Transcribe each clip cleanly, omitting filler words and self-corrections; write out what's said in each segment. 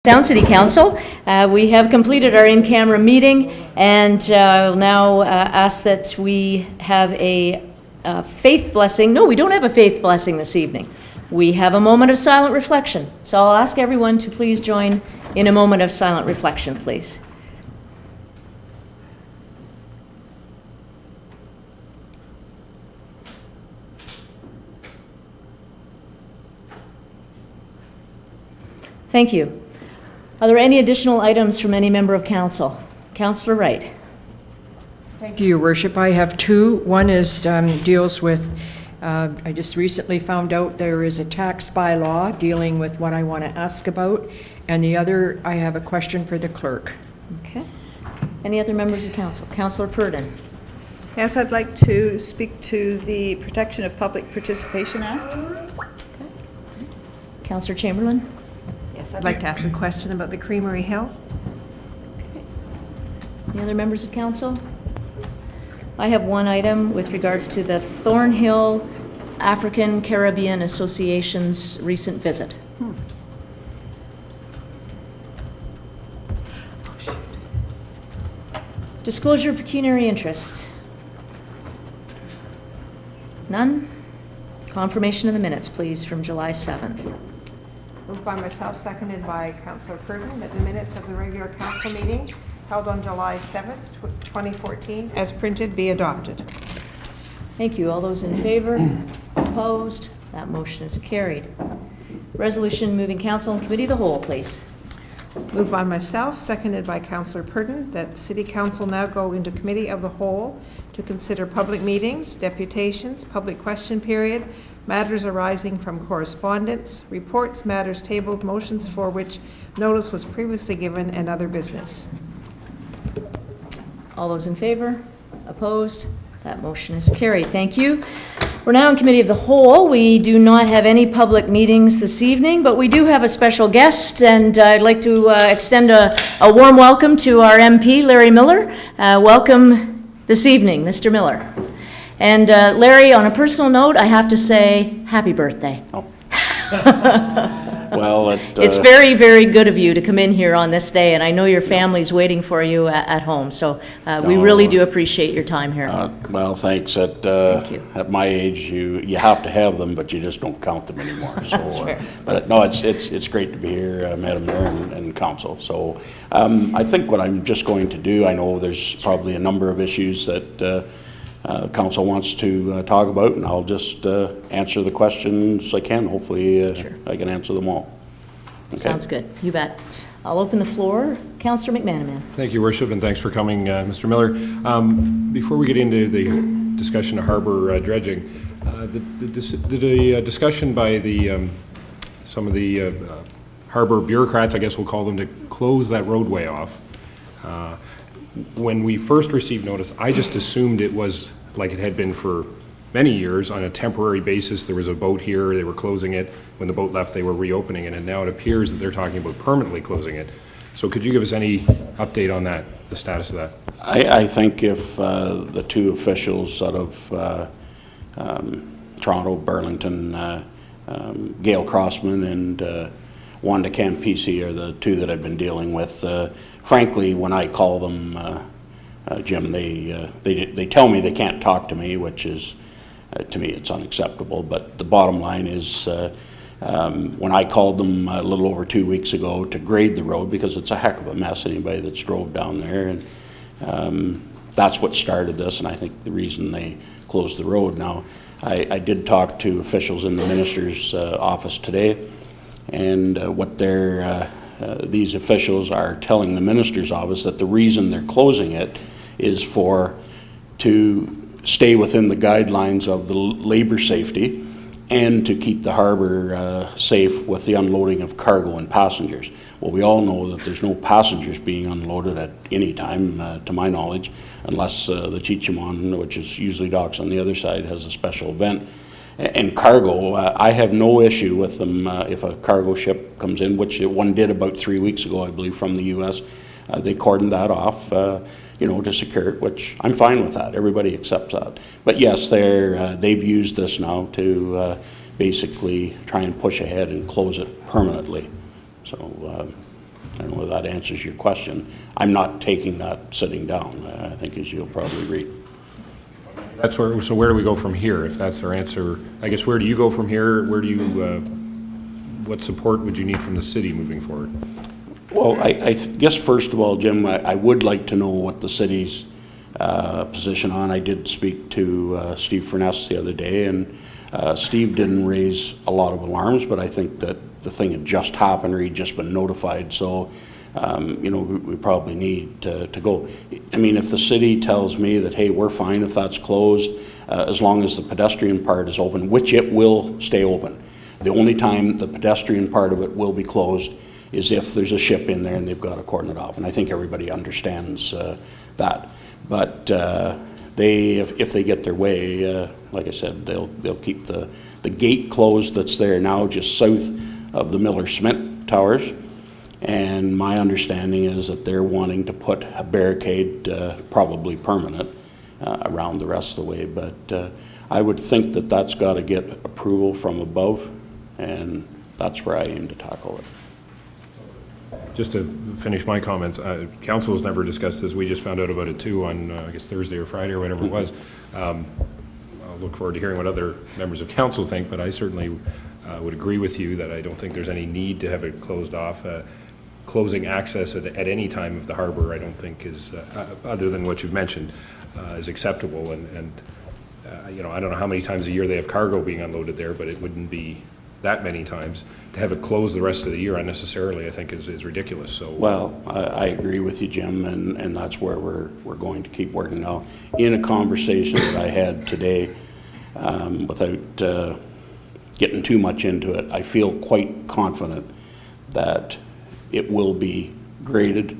Sound City Council. We have completed our in-camera meeting, and I'll now ask that we have a faith blessing. No, we don't have a faith blessing this evening. We have a moment of silent reflection. So I'll ask everyone to please join in a moment of silent reflection, please. Thank you. Are there any additional items from any member of council? Councillor Wright. Thank you, Your Worship. I have two. One is deals with, I just recently found out there is a tax bylaw dealing with what I want to ask about, and the other, I have a question for the clerk. Okay. Any other members of council? Councillor Purdon. Yes, I'd like to speak to the Protection of Public Participation Act. Okay. Councillor Chamberlain. Yes, I'd like to ask a question about the Creamery Hill. Okay. Any other members of council? I have one item with regards to the Thornhill African Caribbean Association's recent visit. Disclosure of pecuniary interest. None? Confirmation of the minutes, please, from July 7th. Moved by myself, seconded by Councillor Purdon, that the minutes of the regular council meeting held on July 7th, 2014, as printed, be adopted. Thank you. All those in favor? Opposed? That motion is carried. Resolution moving council and committee of the whole, please. Moved by myself, seconded by Councillor Purdon, that City Council now go into committee of the whole to consider public meetings, deputations, public question period, matters arising from correspondence, reports, matters tabled, motions for which notice was previously given, and other business. All those in favor? Opposed? That motion is carried. Thank you. We're now in committee of the whole. We do not have any public meetings this evening, but we do have a special guest, and I'd like to extend a warm welcome to our MP, Larry Miller. Welcome this evening, Mr. Miller. And Larry, on a personal note, I have to say, happy birthday. Oh. Well, it's very, very good of you to come in here on this day, and I know your family's waiting for you at home, so we really do appreciate your time here. Well, thanks. Thank you. At my age, you have to have them, but you just don't count them anymore. So, That's fair. But no, it's great to be here, Madam Mayor and Council. So I think what I'm just going to do, I know there's probably a number of issues that Council wants to talk about, and I'll just answer the questions I can. Hopefully Sure. I can answer them all. Okay. Sounds good. You bet. I'll open the floor. Councillor McManaman. Thank you, Worship, and thanks for coming, Mr. Miller. Before we get into the discussion of harbour dredging, the discussion by some of the harbour bureaucrats, I guess we'll call them, to close that roadway off. When we first received notice, I just assumed it was like it had been for many years on a temporary basis. There was a boat here, they were closing it. When the boat left, they were reopening it, and now it appears that they're talking about permanently closing it. So could you give us any update on that, the status of that? I think if the two officials out of Toronto, Burlington, Gail Crossman and Wanda Campisi are the two that I've been dealing with. Frankly, when I call them, Jim, they tell me they can't talk to me, which is, to me, it's unacceptable. But the bottom line is, when I called them a little over 2 weeks ago to grade the road, because it's a heck of a mess, anybody that's drove down there, and that's what started this, and I think the reason they closed the road. Now, I did talk to officials in the minister's office today, and what these officials are telling the minister's office that the reason they're closing it is to stay within the guidelines of the labor safety and to keep the harbour safe with the unloading of cargo and passengers. Well, we all know that there's no passengers being unloaded at any time, to my knowledge, unless the Chichimon, which is usually docks on the other side, has a special event. And cargo, I have no issue with them if a cargo ship comes in, which one did about 3 weeks ago, I believe, from the U.S. They cordoned that off, to secure it, which I'm fine with that. Everybody accepts that. But yes, they've used this now to basically try and push ahead and close it permanently. So that answers your question. I'm not taking that sitting down, I think, as you'll probably read. That's where, so where do we go from here, if that's our answer? I guess, where do you go from here? Where do you, what support would you need from the city moving forward? Well, I guess, first of all, Jim, I would like to know what the city's position on. I did speak to Steve Furness the other day, and Steve didn't raise a lot of alarms, but I think that the thing had just happened, or he'd just been notified, so you know, we probably need to go. I mean, if the city tells me that, hey, we're fine if that's closed, as long as the pedestrian part is open, which it will stay open. The only time the pedestrian part of it will be closed is if there's a ship in there and they've got to cordon it off, and I think everybody understands that. But if they get their way, like I said, they'll keep the gate closed that's there now, just south of the Miller Cement Towers. And my understanding is that they're wanting to put a barricade, probably permanent, around the rest of the way. But I would think that that's got to get approval from above, and that's where I aim to tackle it. Just to finish my comments, council has never discussed this. We just found out about it too on, I guess, Thursday or Friday or whatever it was. I'll look forward to hearing what other members of council think, but I certainly would agree with you that I don't think there's any need to have it closed off. Closing access at any time of the harbour, I don't think is, other than what you've mentioned, is acceptable. And you know, I don't know how many times a year they have cargo being unloaded there, but it wouldn't be that many times. To have it closed the rest of the year unnecessarily, I think is ridiculous. So well, I agree with you, Jim, and that's where we're going to keep working now. In a conversation that I had today, without getting too much into it, I feel quite confident that it will be graded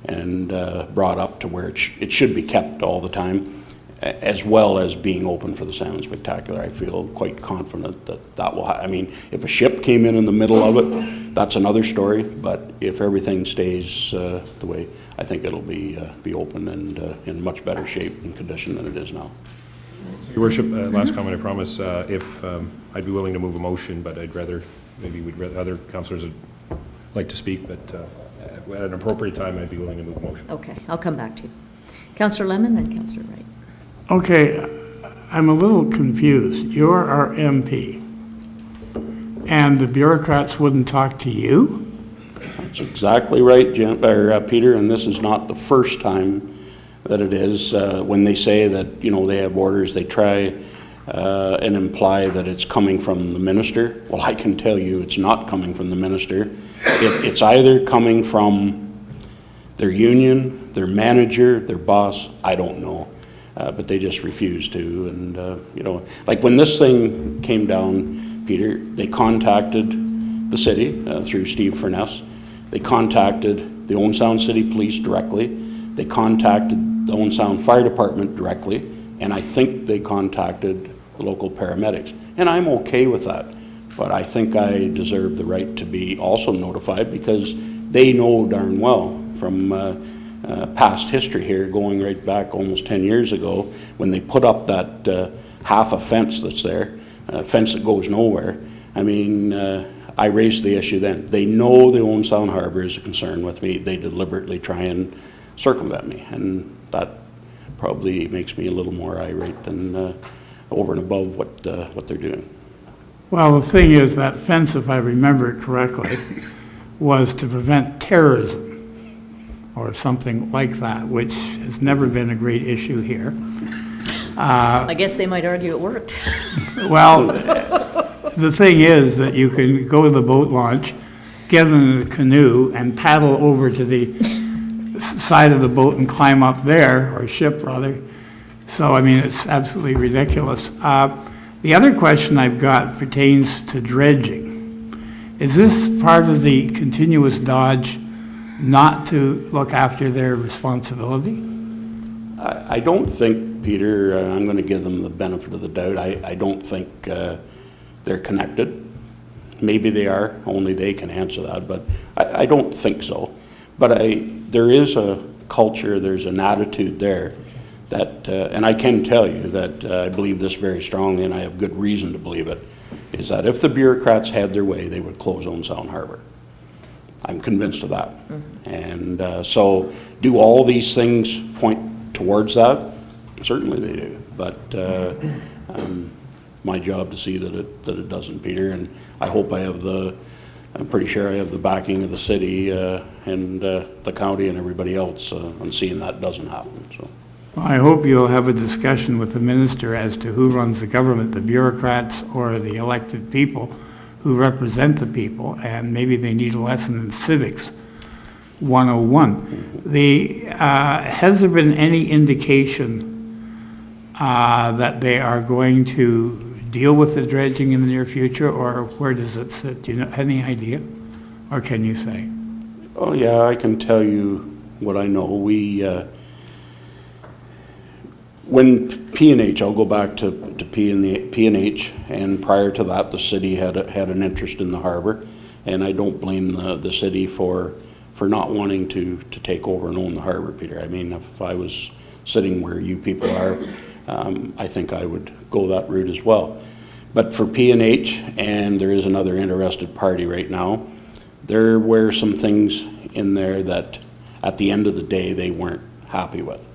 and brought up to where it should be kept all the time, as well as being open for the Salmon Spectacular. I feel quite confident that will I mean, if a ship came in the middle of it, that's another story, but if everything stays the way, I think it'll be open and in much better shape and condition than it is now. Your Worship, last comment, I promise. If I'd be willing to move a motion, but I'd rather, maybe other councillors would like to speak, but at an appropriate time, I'd be willing to move a motion. Okay, I'll come back to you. Councillor Lemon, then Councillor Wright. Okay, I'm a little confused. You're our MP, and the bureaucrats wouldn't talk to you? That's exactly right, Jim, or Peter, and this is not the first time that it is. When they say that, you know, they have orders, they try and imply that it's coming from the minister. Well, I can tell you it's not coming from the minister. It's either coming from their union, their manager, their boss, I don't know. But they just refuse to. And, you know, like when this thing came down, Peter, they contacted the city through Steve Furness. They contacted the Owen Sound City Police directly. They contacted the Owen Sound Fire Department directly. And I think they contacted the local paramedics. And I'm okay with that. But I think I deserve the right to be also notified, because they know darn well from past history here, going right back almost 10 years ago, when they put up that half a fence that's there, a fence that goes nowhere. I mean, I raised the issue then. They know the Owen Sound Harbour is a concern with me. They deliberately try and circumvent me, and that probably makes me a little more irate than over and above what they're doing. Well, the thing is, that fence, if I remember it correctly, was to prevent terrorism or something like that, which has never been a great issue here. I guess they might argue it worked. Well, the thing is that you can go to the boat launch, get in a canoe, and paddle over to the side of the boat and climb up there, or ship rather. So, I mean, it's absolutely ridiculous. The other question I've got pertains to dredging. Is this part of the continuous dodge not to look after their responsibility? I don't think, Peter, I'm going to give them the benefit of the doubt. I don't think they're connected. Maybe they are, only they can answer that, but I don't think so. But there is a culture, there's an attitude there that, and I can tell you that I believe this very strongly, and I have good reason to believe it, is that if the bureaucrats had their way, they would close Owen Sound Harbour. I'm convinced of that. Mm-hmm. And so do all these things point towards that? Certainly they do, but my job to see that it doesn't, Peter, and I hope I'm pretty sure I have the backing of the city and the county and everybody else on seeing that doesn't happen, so. I hope you'll have a discussion with the minister as to who runs the government, the bureaucrats or the elected people who represent the people, and maybe they need a lesson in civics 101. Has there been any indication that they are going to deal with the dredging in the near future, or where does it sit? Do you know, any idea, or can you say? Oh yeah, I can tell you what I know. When P&H, I'll go back to P&H, and prior to that, the city had an interest in the harbor, and I don't blame the city for not wanting to take over and own the harbor, Peter. I mean, if I was sitting where you people are, I think I would go that route as well. But for P&H, and there is another interested party right now, there were some things in there that at the end of the day they weren't happy with.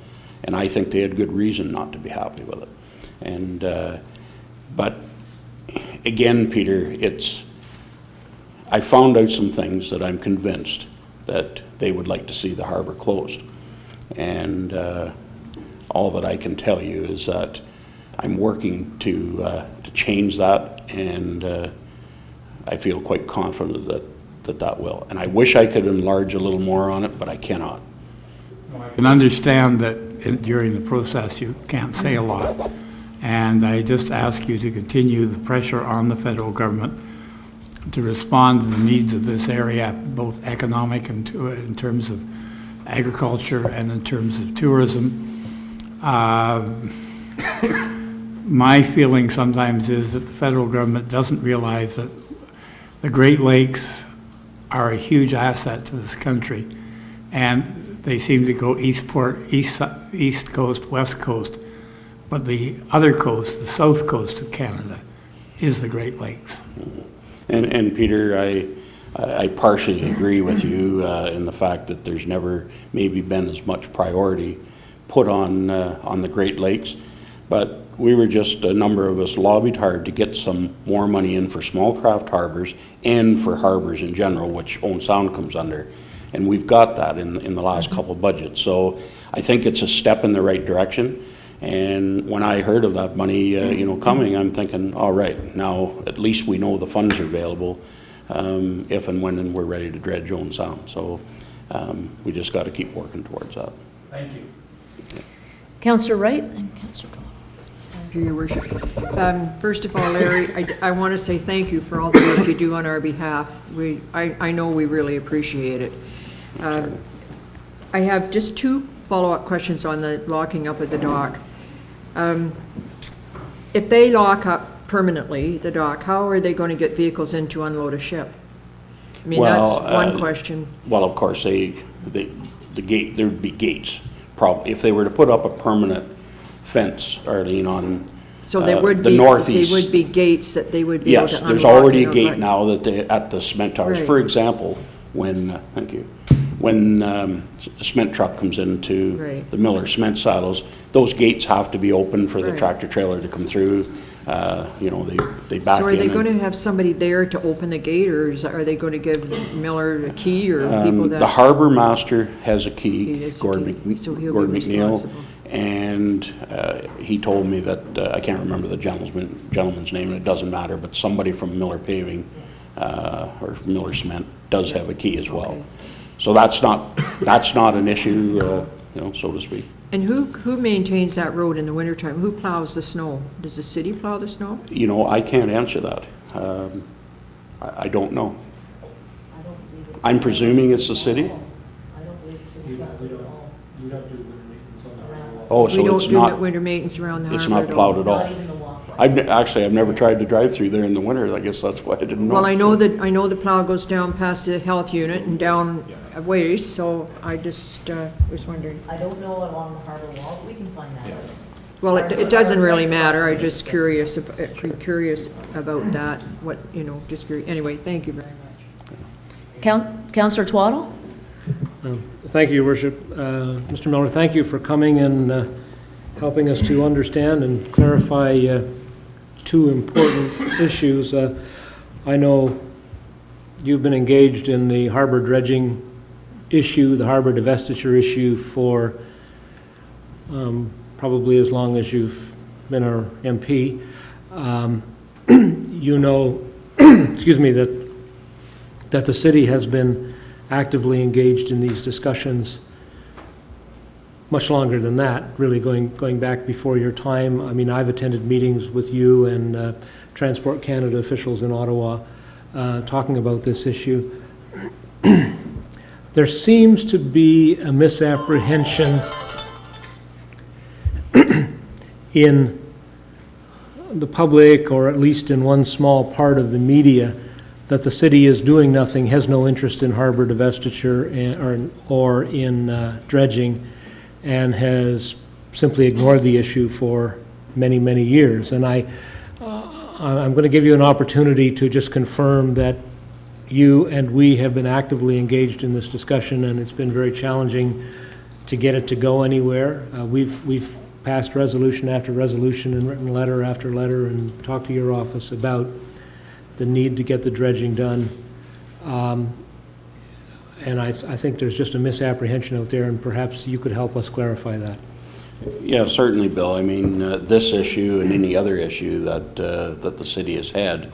And I think they had good reason not to be happy with it. And, but again, Peter, I found out some things that I'm convinced that they would like to see the harbor closed. And all that I can tell you is that I'm working to change that, and I feel quite confident that will. And I wish I could enlarge a little more on it, but I cannot. I can understand that during the process you can't say a lot, and I just ask you to continue the pressure on the federal government to respond to the needs of this area, both economic and in terms of agriculture and in terms of tourism. My feeling sometimes is that the federal government doesn't realize that the Great Lakes are a huge asset to this country, and they seem to go east coast, west coast, but the other coast, the south coast of Canada, is the Great Lakes. And Peter, I partially agree with you in the fact that there's never maybe been as much priority put on the Great Lakes, but we were just, a number of us lobbied hard to get some more money in for small craft harbors and for harbors in general, which Owen Sound comes under. And we've got that in the last couple of budgets. So I think it's a step in the right direction. And when I heard of that money, coming, I'm thinking, all right, now at least we know the funds are available if and when we're ready to dredge Owen Sound. So we just got to keep working towards that. Thank you. Councillor Wright and Councillor Doyle. Thank you, Your Worship. First of all, Larry, I want to say thank you for all the work you do on our behalf. I know we really appreciate it. I have just two follow-up questions on the locking up of the dock. If they lock up permanently the dock, how are they going to get vehicles in to unload a ship? I mean, Well, that's one question. Well, of course, the gate, there'd be gates. If they were to put up a permanent fence, Arlene, on So there would the be, northeast. there would be gates that they would be able to Yes, unlock. there's already a right? gate now at the cement towers. Right. For example, when, thank you, when a cement truck comes into Right. the Miller cement silos, those gates have to be open for the Right. tractor trailer to come through. They back in. So are they and- going to have somebody there to open the gate, or are they going to give Miller a key, or people that? The harbor master has a key, He has a Gordon key, so he'll be Gordon McNeil, responsible. and he told me that, I can't remember the gentleman's name, and it doesn't matter, but somebody from Miller Paving, or Miller Cement does have a key as well. Okay. So that's not an issue, so to speak. And who maintains that road in the wintertime? Who plows the snow? Does the city plow the snow? I can't answer that. I don't know. I'm presuming it's the city? Oh, We so don't it's do not, winter maintenance around the harbor it's not at plowed all? at all? I've never tried to drive through there in the winter. I guess that's why I didn't know. Well, I know the plow goes down past the health unit and down a ways, so I just was wondering. I don't know along the harbor wall, but we can find that out. Well, it doesn't really matter, I'm just curious about that, just curious. Anyway, thank you very much. Councillor Twaddle? Thank you, Your Worship. Mr. Miller, thank you for coming and helping us to understand and clarify two important issues. I know you've been engaged in the harbor dredging issue, the harbor divestiture issue for probably as long as you've been our MP. You know, excuse me, that the city has been actively engaged in these discussions much longer than that, really going back before your time. I mean, I've attended meetings with you and Transport Canada officials in Ottawa talking about this issue. There seems to be a misapprehension in the public, or at least in one small part of the media, that the city is doing nothing, has no interest in harbor divestiture or in dredging, and has simply ignored the issue for many, many years. And I'm going to give you an opportunity to just confirm that you and we have been actively engaged in this discussion, and it's been very challenging to get it to go anywhere. We've passed resolution after resolution and written letter after letter and talked to your office about the need to get the dredging done. And I think there's just a misapprehension out there, and perhaps you could help us clarify that. Yeah, certainly, Bill. I mean, this issue and any other issue that the city has had,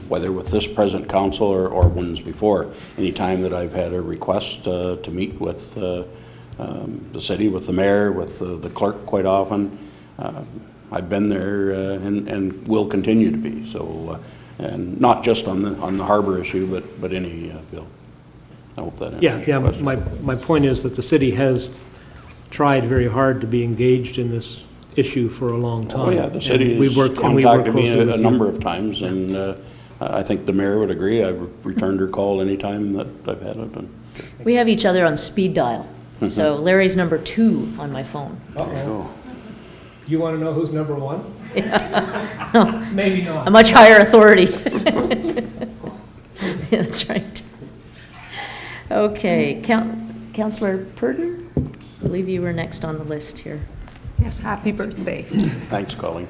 whether with this present council or ones before, any time that I've had a request to meet with the city, with the mayor, with the clerk quite often, I've been there and will continue to be. So, and not just on the harbor issue, but any bill. I hope that answers your question. My point is that the city has tried very hard to be engaged in this issue for a long time. Oh, yeah, the city has contacted me a number of times, and I think the mayor would agree. I've returned her call any time that I've had it. We have each other on speed dial. So Larry's number 2 on my phone. Oh. You want to know who's number 1? No, Maybe not. a much higher authority. That's right. Okay, Councillor Purdon, I believe you were next on the list here. Yes, happy birthday. Thanks, Colleen.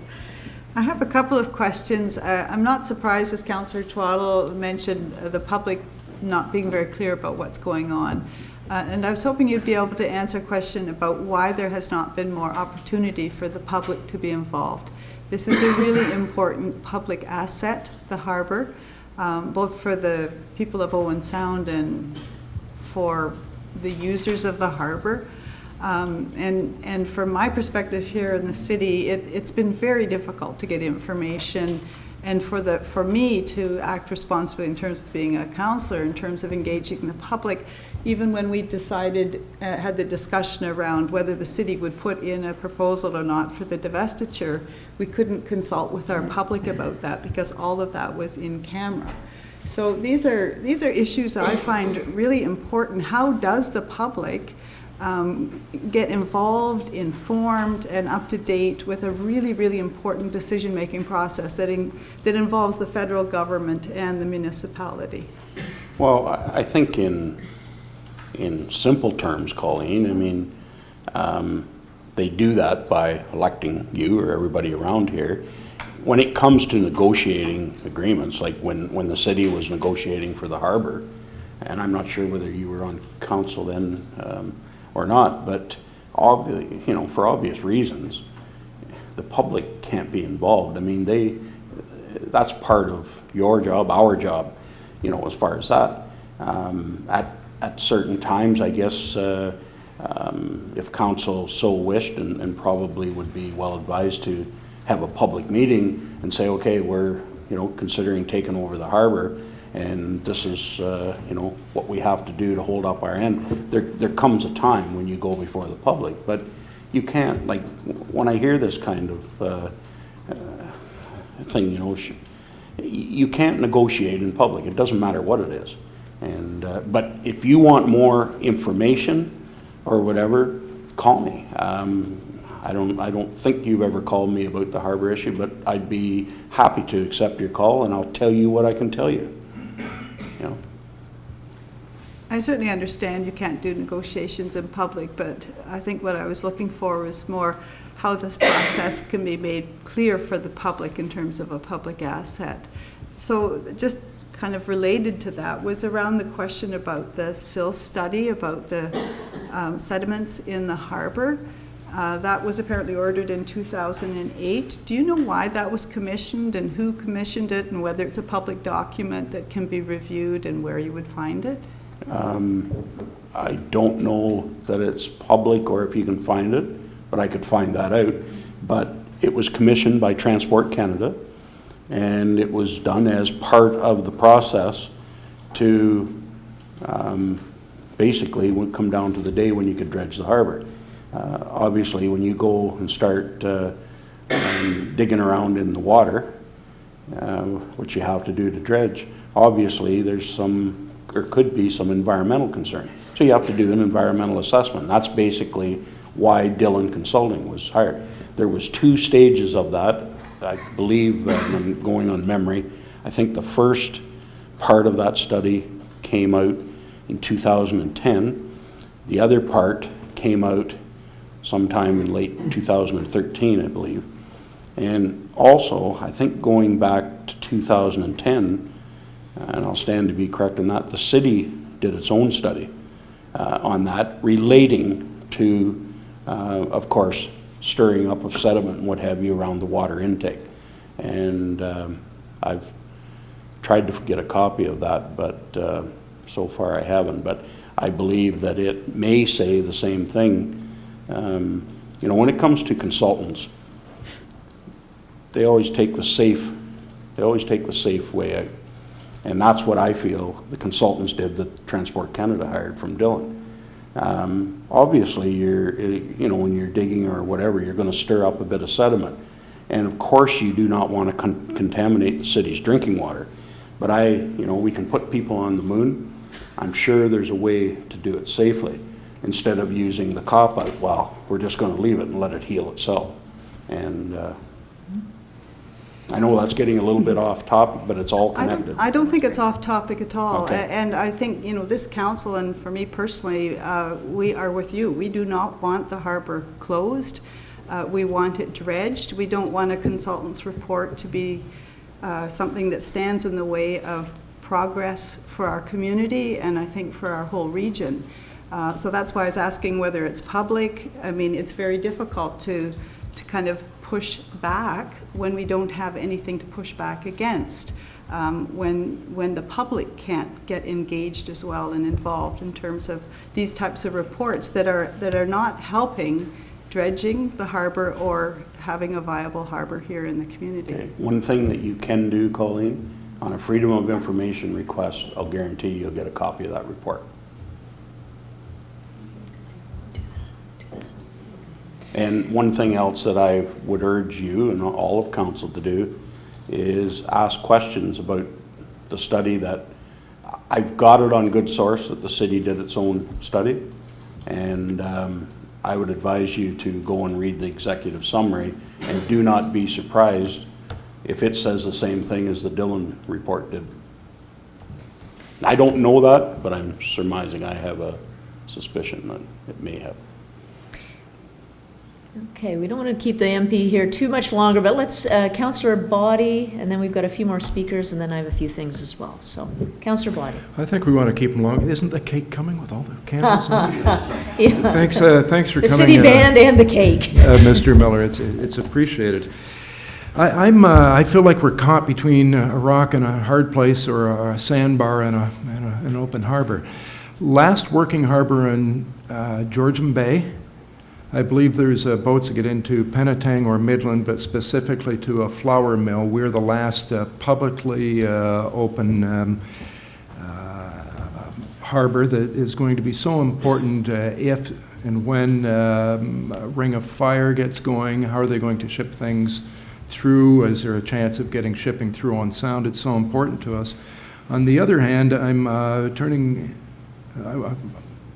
I have a couple of questions. I'm not surprised, as Councillor Twaddle mentioned, the public not being very clear about what's going on. And I was hoping you'd be able to answer a question about why there has not been more opportunity for the public to be involved. This is a really important public asset, the harbour, both for the people of Owen Sound and for the users of the harbour. And from my perspective here in the city, it's been very difficult to get information, and for me to act responsibly in terms of being a councillor, in terms of engaging the public. Even when we decided, had the discussion around whether the city would put in a proposal or not for the divestiture, we couldn't consult with our public about that because all of that was in camera. So these are issues I find really important. How does the public get involved, informed, and up to date with a really, really important decision-making process that involves the federal government and the municipality? Well, I think in simple terms, Colleen, I mean, they do that by electing you or everybody around here. When it comes to negotiating agreements, like when the city was negotiating for the harbor, and I'm not sure whether you were on council then or not, but for obvious reasons, the public can't be involved. I mean, that's part of your job, our job, as far as that. At certain times, I guess, if council so wished, and probably would be well advised to have a public meeting and say, okay, we're considering taking over the harbor, and this is what we have to do to hold up our end. There comes a time when you go before the public, but you can't, like, when I hear this kind of thing, you can't negotiate in public. It doesn't matter what it is. And but if you want more information or whatever, call me. I don't think you've ever called me about the harbor issue, but I'd be happy to accept your call, and I'll tell you what I can tell you. I certainly understand you can't do negotiations in public, but I think what I was looking for was more how this process can be made clear for the public in terms of a public asset. So just kind of related to that was around the question about the sill study, about the sediments in the harbour. That was apparently ordered in 2008. Do you know why that was commissioned and who commissioned it and whether it's a public document that can be reviewed and where you would find it? I don't know that it's public or if you can find it, but I could find that out. But it was commissioned by Transport Canada, and it was done as part of the process to basically would come down to the day when you could dredge the harbour. Obviously, when you go and start digging around in the water, which you have to do to dredge, obviously there's some, or could be some environmental concern. So you have to do an environmental assessment. That's basically why Dillon Consulting was hired. There was 2 stages of that. I believe, I'm going on memory, I think the first part of that study came out in 2010. The other part came out sometime in late 2013, I believe. And also, I think going back to 2010, and I'll stand to be correct in that, the city did its own study on that, relating to, of course, stirring up of sediment and what have you around the water intake. And I've tried to get a copy of that, but so far I haven't. But I believe that it may say the same thing. You know, when it comes to consultants, they always take the safe way out. And that's what I feel the consultants did that Transport Canada hired from Dillon. Obviously, you know, when you're digging or whatever, you're going to stir up a bit of sediment. And of course, you do not want to contaminate the city's drinking water. But you know, we can put people on the moon. I'm sure there's a way to do it safely instead of using the cop-out, well, we're just going to leave it and let it heal itself. And I know that's getting a little bit off topic, but it's all connected. I don't think it's off topic at all. Okay. And I think, you know, this council, and for me personally, we are with you. We do not want the harbour closed. We want it dredged. We don't want a consultant's report to be something that stands in the way of progress for our community and I think for our whole region. So that's why I was asking whether it's public. I mean, it's very difficult to kind of push back when we don't have anything to push back against, when the public can't get engaged as well and involved in terms of these types of reports that are not helping dredging the harbour or having a viable harbour here in the community. Okay. One thing that you can do, Colleen, on a Freedom of Information request, I'll guarantee you'll get a copy of that report. And one thing else that I would urge you and all of council to do is ask questions about the study that I've got it on good source that the city did its own study, and I would advise you to go and read the executive summary and do not be surprised if it says the same thing as the Dillon report did. I don't know that, but I'm surmising. I have a suspicion that it may have. Okay, we don't want to keep the MP here too much longer, but let's, Councillor Boddy, and then we've got a few more speakers, and then I have a few things as well. So, Councillor Boddy. I think we want to keep them long. Isn't the cake coming with all the candles? Yeah. Thanks for the coming. City band and the cake. Mr. Miller, it's appreciated. I feel like we're caught between a rock and a hard place, or a sandbar and an open harbor. Last working harbor in Georgian Bay, I believe there's boats that get into Penetang or Midland, but specifically to a flour mill. We're the last publicly open harbor that is going to be so important if and when a ring of fire gets going. How are they going to ship things through? Is there a chance of getting shipping through Owen Sound? It's so important to us. On the other hand, I'm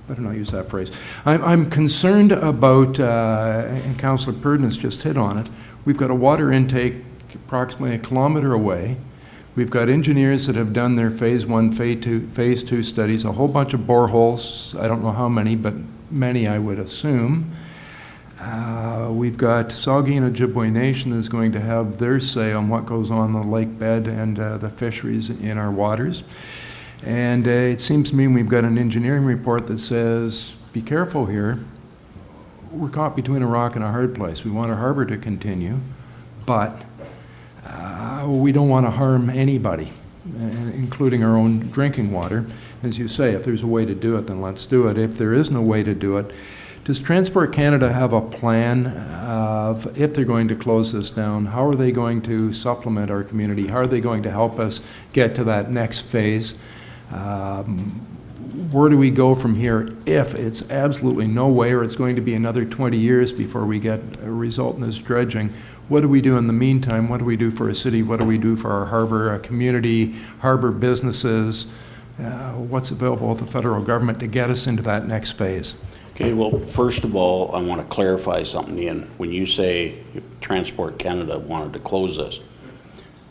better not use that phrase. I'm concerned about, and Councillor Purdon has just hit on it, we've got a water intake approximately 1 kilometer away. We've got engineers that have done their phase 1, phase 2 studies, a whole bunch of boreholes. I don't know how many, but many I would assume. We've got Saugeen Ojibwe Nation that's going to have their say on what goes on the lake bed and the fisheries in our waters. And it seems to me we've got an engineering report that says, be careful here. We're caught between a rock and a hard place. We want our harbor to continue, but we don't want to harm anybody, including our own drinking water. As you say, if there's a way to do it, then let's do it. If there is no way to do it, does Transport Canada have a plan of, if they're going to close this down, how are they going to supplement our community? How are they going to help us get to that next phase? Where do we go from here if it's absolutely no way, or it's going to be another 20 years before we get a result in this dredging? What do we do in the meantime? What do we do for a city? What do we do for our harbor, community, harbor businesses? What's available with the federal government to get us into that next phase? Okay, well, first of all, I want to clarify something, Ian. When you say Transport Canada wanted to close this,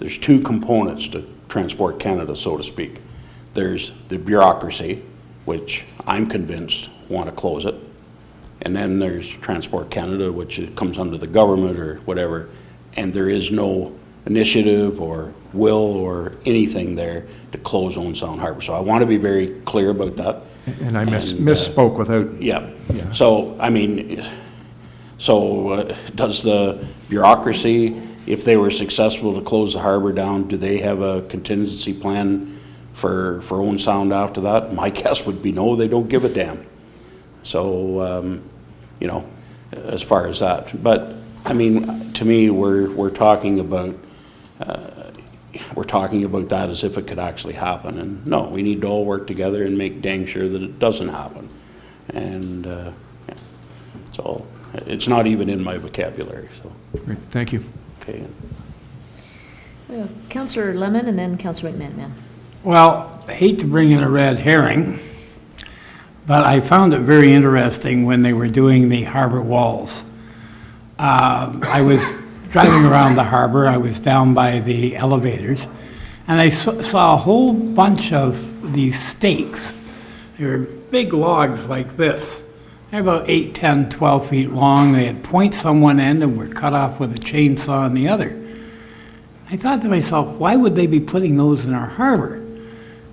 there's two components to Transport Canada, so to speak. There's the bureaucracy, which I'm convinced want to close it. And then there's Transport Canada, which comes under the government or whatever, and there is no initiative or will or anything there to close Owen Sound Harbour. So I want to be very clear about that. And I misspoke without... Yeah. So, I mean, does the bureaucracy, if they were successful to close the harbour down, do they have a contingency plan for Owen Sound after that? My guess would be no, they don't give a damn. So, you know, as far as that. But, I mean, to me, we're talking about that as if it could actually happen. And no, we need to all work together and make dang sure that it doesn't happen. And yeah. So it's not even in my vocabulary. So. Great. Thank you. Okay. Councillor Lemon and then Councillor McMahon. Well, I hate to bring in a red herring, but I found it very interesting when they were doing the harbor walls. I was driving around the harbor, I was down by the elevators, and I saw a whole bunch of these stakes. They were big logs like this. They're about 8, 10, 12 feet long. They had points on one end and were cut off with a chainsaw on the other. I thought to myself, why would they be putting those in our harbor?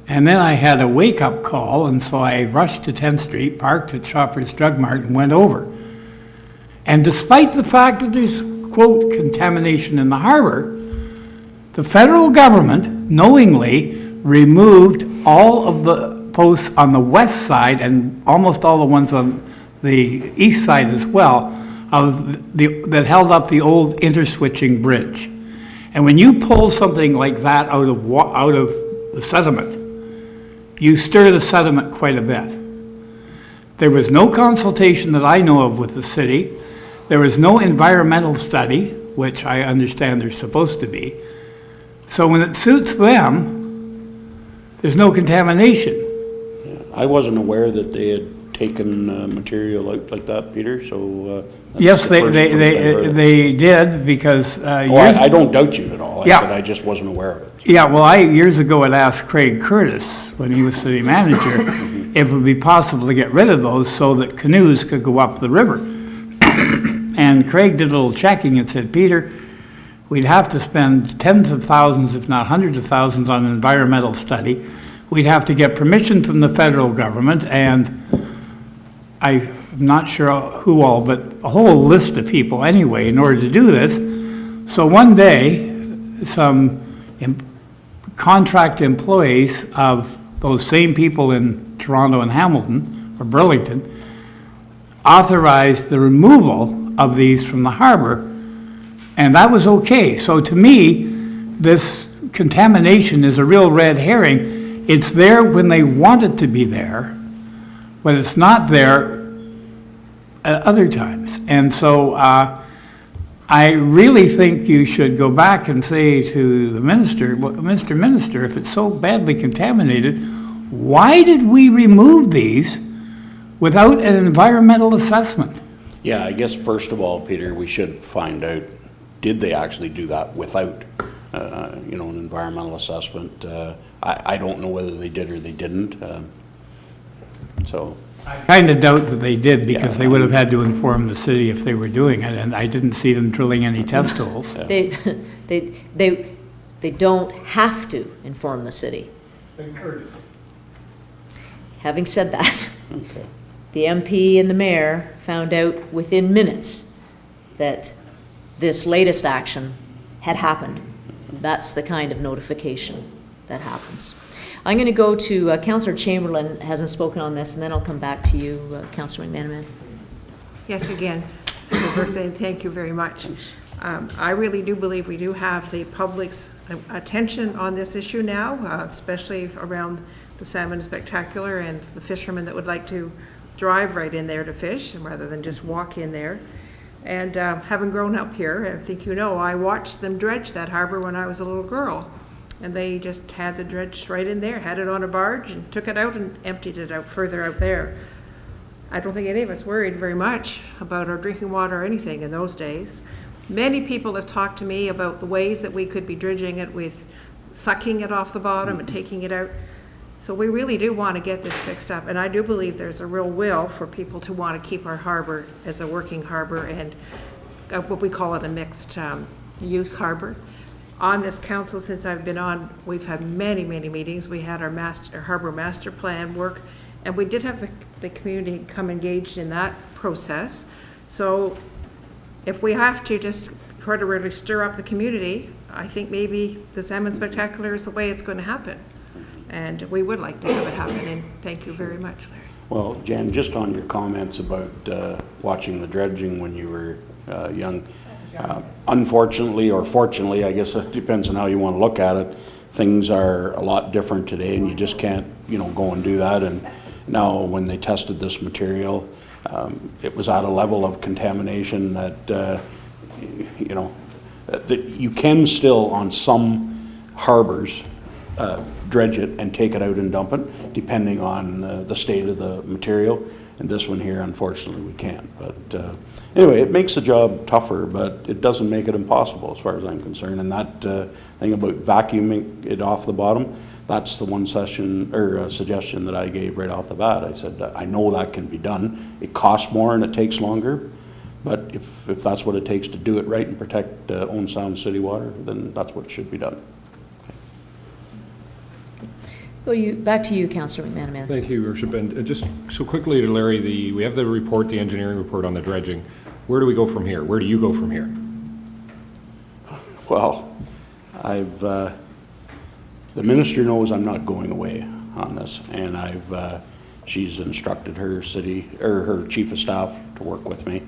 And then I had a wake-up call, and so I rushed to 10th Street, parked at Shoppers Drug Mart, and went over. And despite the fact that there's, quote, contamination in the harbor, the federal government knowingly removed all of the posts on the west side and almost all the ones on the east side as well that held up the old interswitching bridge. And when you pull something like that out of the sediment, you stir the sediment quite a bit. There was no consultation that I know of with the city. There was no environmental study, which I understand there's supposed to be. So when it suits them, there's no contamination. Yeah. I wasn't aware that they had taken material out like that, Peter, so... Yes, they did, because... I don't doubt you at all. Yeah. I just wasn't aware of it. Yeah, well, I years ago had asked Craig Curtis, when he was city manager, if it would be possible to get rid of those so that canoes could go up the river. And Craig did a little checking and said, Peter, we'd have to spend tens of thousands, if not hundreds of thousands, on an environmental study. We'd have to get permission from the federal government, and I'm not sure who all, but a whole list of people anyway, in order to do this. So one day, some contract employees of those same people in Toronto and Hamilton, or Burlington, authorized the removal of these from the harbor, and that was okay. So to me, this contamination is a real red herring. It's there when they want it to be there, but it's not there at other times. And so I really think you should go back and say to the minister, well, Mr. Minister, if it's so badly contaminated, why did we remove these without an environmental assessment? Yeah, I guess first of all, Peter, we should find out, did they actually do that without you know, an environmental assessment. I don't know whether they did or they didn't. So, Kind of doubt that they did, because Yeah. they would have had to inform the city if they were doing it, and I didn't see them drilling any test holes. They don't have to inform the city. Having said that, okay. the MP and the mayor found out within minutes that this latest action had happened. That's the kind of notification that happens. I'm going to go to Councillor Chamberlain, hasn't spoken on this, and then I'll come back to you, Councillor McManaman. Yes, again, happy birthday, and thank you very much. I really do believe we do have the public's attention on this issue now, especially around the salmon spectacular and the fishermen that would like to drive right in there to fish rather than just walk in there. And having grown up here, I think you know, I watched them dredge that harbor when I was a little girl. And they just had the dredge right in there, had it on a barge and took it out and emptied it out further out there. I don't think any of us worried very much about our drinking water or anything in those days. Many people have talked to me about the ways that we could be dredging it with sucking it off the bottom and taking it out. So we really do want to get this fixed up. And I do believe there's a real will for people to want to keep our harbor as a working harbor and what we call it a mixed use harbor. On this council, since I've been on, we've had many, many meetings. We had our harbor master plan work, and we did have the community come engaged in that process. So if we have to just try to really stir up the community, I think maybe the Salmon Spectacular is the way it's going to happen. And we would like to have it happen, and thank you very much, Larry. Well, Jan, just on your comments about watching the dredging when you were young, unfortunately or fortunately, I guess it depends on how you want to look at it, things are a lot different today, and you just can't, you know, go and do that. And now when they tested this material, it was at a level of contamination that, you know, that you can still on some harbors dredge it and take it out and dump it, depending on the state of the material. And this one here, unfortunately, we can't. But anyway, it makes the job tougher, but it doesn't make it impossible as far as I'm concerned. And that thing about vacuuming it off the bottom, that's the one suggestion that I gave right off the bat. I said, I know that can be done. It costs more and it takes longer, but if that's what it takes to do it right and protect Owen Sound city water, then that's what should be done. Back to you, Councillor McManaman. Thank you, Your Worship. And just so quickly to Larry, we have the report, the engineering report on the dredging. Where do we go from here? Where do you go from here? Well, the minister knows I'm not going away on this, and she's instructed her chief of staff to work with me,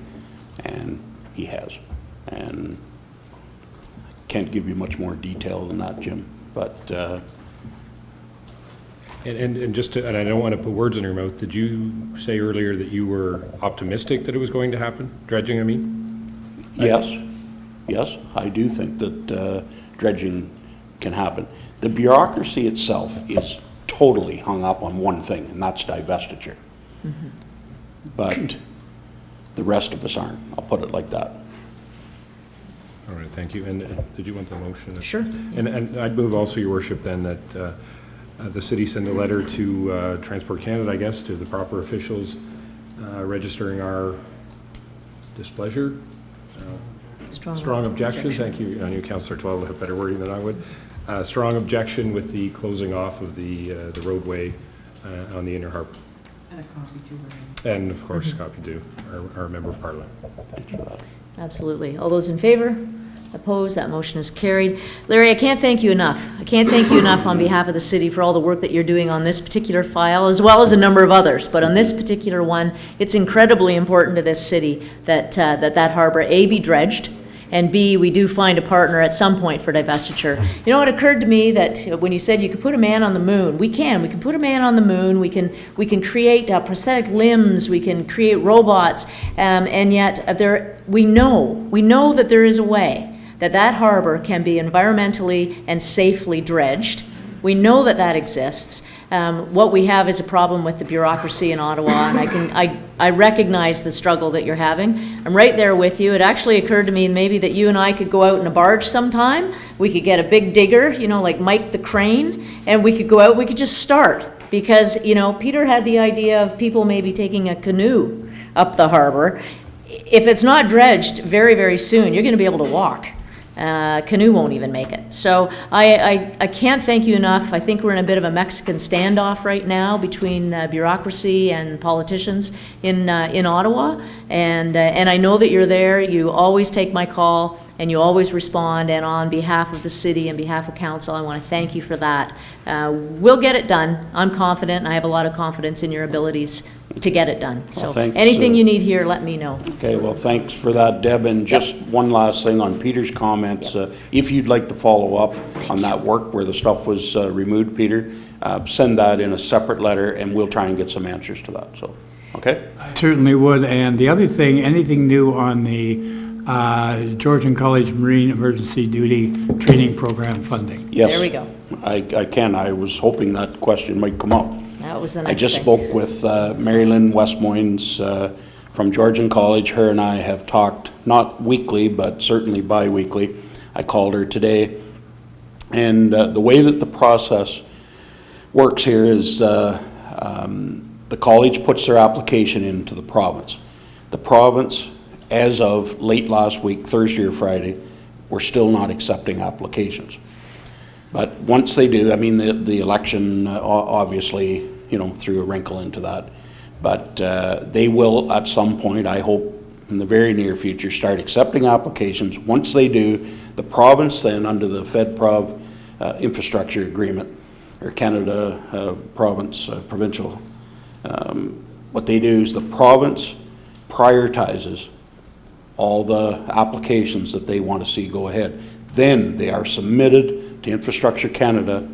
and he has. And I can't give you much more detail than that, Jim, but And just to, and I don't want to put words in your mouth, did you say earlier that you were optimistic that it was going to happen? Dredging, I mean? yes, I do think that dredging can happen. The bureaucracy itself is totally hung up on one thing, and that's divestiture. Mm-hmm. But the rest of us aren't, I'll put it like that. All right, thank you. And did you want the motion? Sure. And I'd move also, Your Worship, then that the city send a letter to Transport Canada, I guess, to the proper officials registering our displeasure. Strong objection. Thank you. I knew Councillor Twell would have better wording than I would. Strong objection with the closing off of the roadway on the inner harbor. And a copy to her. And of course, a copy to our Member of Parliament. Thanks for that. Absolutely. All those in favor? Opposed? That motion is carried. Larry, I can't thank you enough. I can't thank you enough on behalf of the city for all the work that you're doing on this particular file, as well as a number of others. But on this particular one, it's incredibly important to this city that that harbor, A, be dredged, and B, we do find a partner at some point for divestiture. You know, it occurred to me that when you said you could put a man on the moon, we can put a man on the moon, we can create prosthetic limbs, we can create robots, and yet we know that there is a way that harbor can be environmentally and safely dredged We know that that exists. What we have is a problem with the bureaucracy in Ottawa, and I recognize the struggle that you're having. I'm right there with you. It actually occurred to me maybe that you and I could go out in a barge sometime. We could get a big digger, you know, like Mike the Crane, and we could go out, we could just start. Because, you know, Peter had the idea of people maybe taking a canoe up the harbor. If it's not dredged very, very soon, you're going to be able to walk. Canoe won't even make it. So I can't thank you enough. I think we're in a bit of a Mexican standoff right now between bureaucracy and politicians in Ottawa. And I know that you're there. You always take my call and you always respond. And on behalf of the city and behalf of council, I want to thank you for that. We'll get it done. I'm confident, and I have a lot of confidence in your abilities to get it done. So thanks, anything you need here, let me know. Okay, well, thanks for that, Deb. And just one last thing on Peter's comments. If you'd like to follow up on that work where the stuff was removed, Peter, send that in a separate letter, and we'll try and get some answers to that. So, okay? Certainly would. And the other thing, anything new on the Georgian College Marine Emergency Duty Training Program funding? Yes. There we go. I can. I was hoping that question might come up. That was the next I just thing. spoke with Mary Lynn Westmoynes from Georgian College. Her and I have talked, not weekly, but certainly bi-weekly. I called her today. And the way that the process works here is the college puts their application into the province. The province, as of late last week, Thursday or Friday, we're still not accepting applications. But once they do, I mean, the election obviously, you know, threw a wrinkle into that. But they will, at some point, I hope in the very near future, start accepting applications. Once they do, the province then, under the FedProv infrastructure agreement, or Canada provincial, what they do is the province prioritizes all the applications that they want to see go ahead. Then they are submitted to Infrastructure Canada,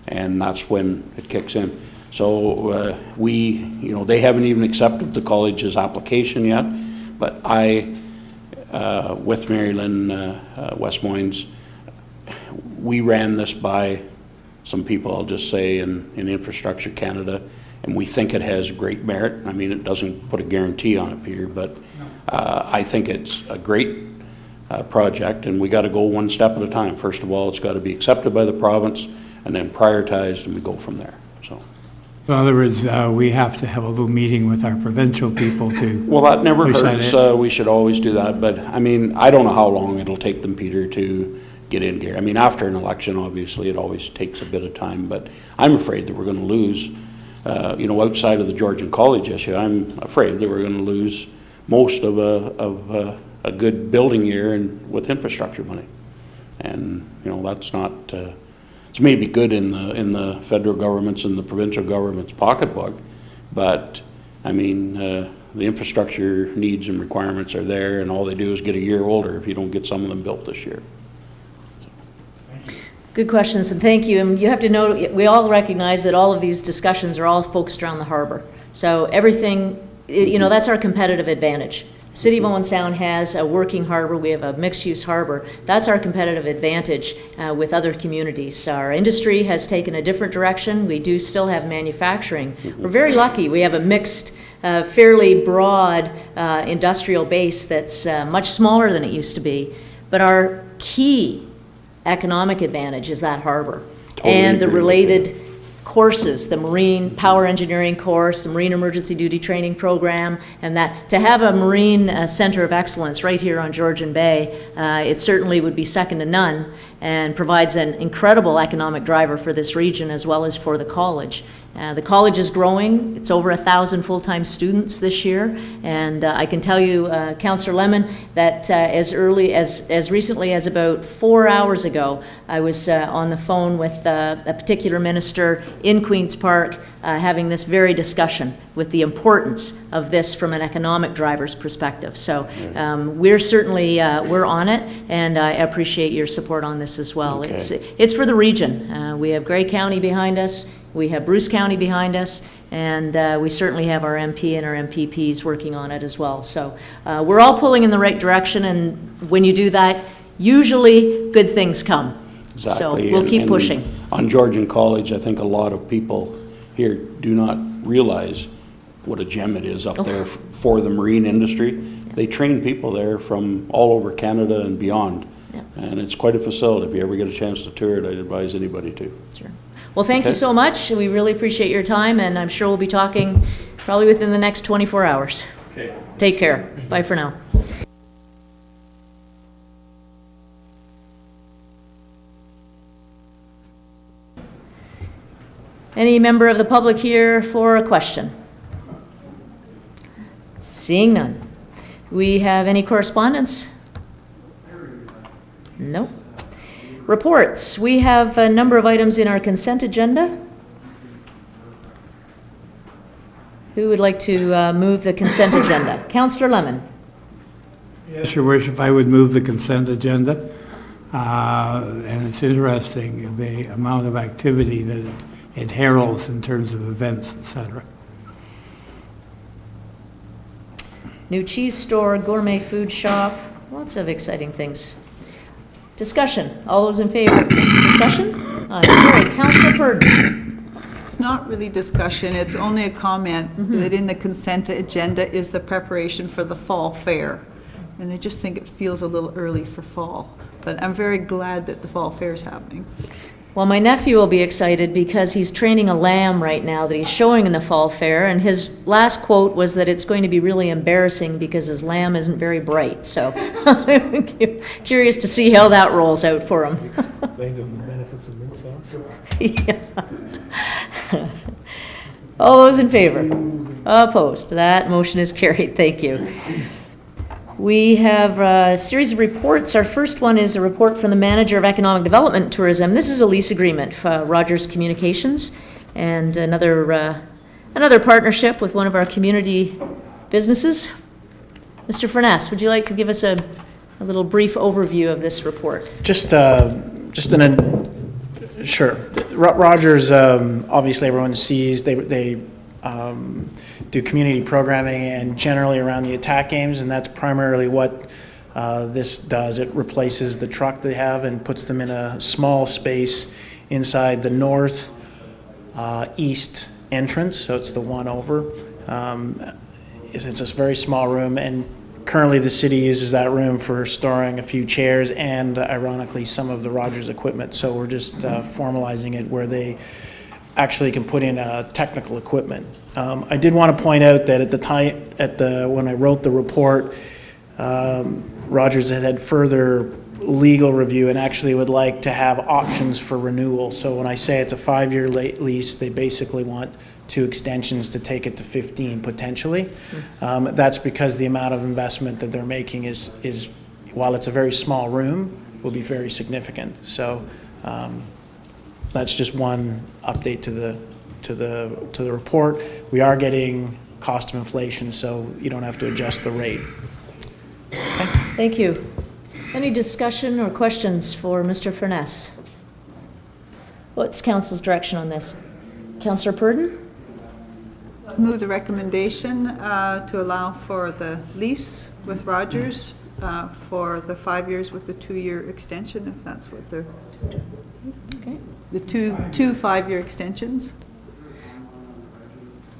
and that's when it kicks in. So they haven't even accepted the college's application yet, but I, with Mary Lynn Westmoynes, we ran this by some people, I'll just say, in Infrastructure Canada, and we think it has great merit. I mean, it doesn't put a guarantee on it, Peter, but I think it's a great project, and we got to go one step at a time. First of all, it's got to be accepted by the province, and then prioritized, and we go from there. So, in other words, we have to have a little meeting with our provincial people to. Well, that never hurts. It. We should always do that. But I mean, I don't know how long it'll take them, Peter, to get in here. I mean, after an election, obviously, it always takes a bit of time. But I'm afraid that we're going to lose. Outside of the Georgian College issue, I'm afraid that we're going to lose most of a good building year and with infrastructure money, and that's not. It's maybe good in the federal government's and the provincial government's pocketbook, but I mean the infrastructure needs and requirements are there, and all they do is get a year older if you don't get some of them built this year. Good questions, and thank you. And you have to know, we all recognize that all of these discussions are all focused around the harbor. So everything, that's our competitive advantage. The City of Owen Sound has a working harbor. We have a mixed-use harbor. That's our competitive advantage with other communities. Our industry has taken a different direction. We do still have manufacturing. We're very lucky. We have a mixed, fairly broad industrial base that's much smaller than it used to be. But our key economic advantage is that harbor. Totally and the agree related courses, the Marine Power Engineering course, the Marine Emergency Duty Training Program, and that to have a Marine Center of Excellence right here on Georgian Bay, it certainly would be second to none and provides an incredible economic driver for this region as well as for the college. The college is growing. It's over 1,000 full-time students this year, and I can tell you, Councillor Lemon, that as recently as about 4 hours ago, I was on the phone with a particular minister in Queen's Park having this very discussion with the importance of this from an economic driver's perspective. So we're certainly, we're on it, and I appreciate your support on this as well. Okay. It's for the region. We have Grey County behind us. We have Bruce County behind us, and we certainly have our MP and our MPPs working on it as well. So we're all pulling in the right direction, and when you do that, usually good things come. Exactly. So we'll keep pushing. on Georgian College, I think a lot of people here do not realize what a gem it is up there for the marine industry. They train people there from all over Canada and beyond. Yeah. And it's quite a facility. If you ever get a chance to tour it, I'd advise anybody to. Sure. Well, thank you Okay. so much. We really appreciate your time, and I'm sure we'll be talking probably within the next 24 hours. Okay. Take care. Bye for now. Any member of the public here for a question? Seeing none. We have any correspondence? Nope. Reports. We have a number of items in our consent agenda. Who would like to move the consent agenda? Councillor Lemon. Yes, Your Worship, I would move the consent agenda. And it's interesting, the amount of activity that it heralds in terms of events, etc. New cheese store, gourmet food shop, lots of exciting things. Discussion. All those in favor? Discussion? Sorry, Councillor Purdon. It's not really discussion, it's only a comment that in the consent agenda is the preparation for the fall fair. And I just think it feels a little early for fall, but I'm very glad that the fall fair is happening. Well, my nephew will be excited because he's training a lamb right now that he's showing in the fall fair, and his last quote was that it's going to be really embarrassing because his lamb isn't very bright. So I'm curious to see how that rolls out for him. Think of the benefits of mint sauce. Yeah. All those in favor? Opposed? That motion is carried. Thank you. We have a series of reports. Our first one is a report from the Manager of Economic Development and Tourism. This is a lease agreement for Rogers Communications and another partnership with one of our community businesses. Mr. Furness, would you like to give us a little brief overview of this report? Sure. Rogers, obviously everyone sees, they do community programming and generally around the attack games, and that's primarily what this does. It replaces the truck they have and puts them in a small space inside the north east entrance, so it's the one over. It's a very small room, and currently the city uses that room for storing a few chairs and ironically some of the Rogers equipment, so we're just formalizing it where they actually can put in technical equipment. I did want to point out that at the time, when I wrote the report, Rogers had further legal review and actually would like to have options for renewal. So when I say it's a 5-year lease, they basically want 2 extensions to take it to 15 potentially. That's because the amount of investment that they're making is while it's a very small room, will be very significant. So that's just one update to the report. We are getting cost of inflation, so you don't have to adjust the rate. Okay. Thank you. Any discussion or questions for Mr. Furness? What's council's direction on this? Councillor Purdon? Move the recommendation to allow for the lease with Rogers for the 5 years with the 2-year extension, if that's what they're, Okay. the two 5-year extensions.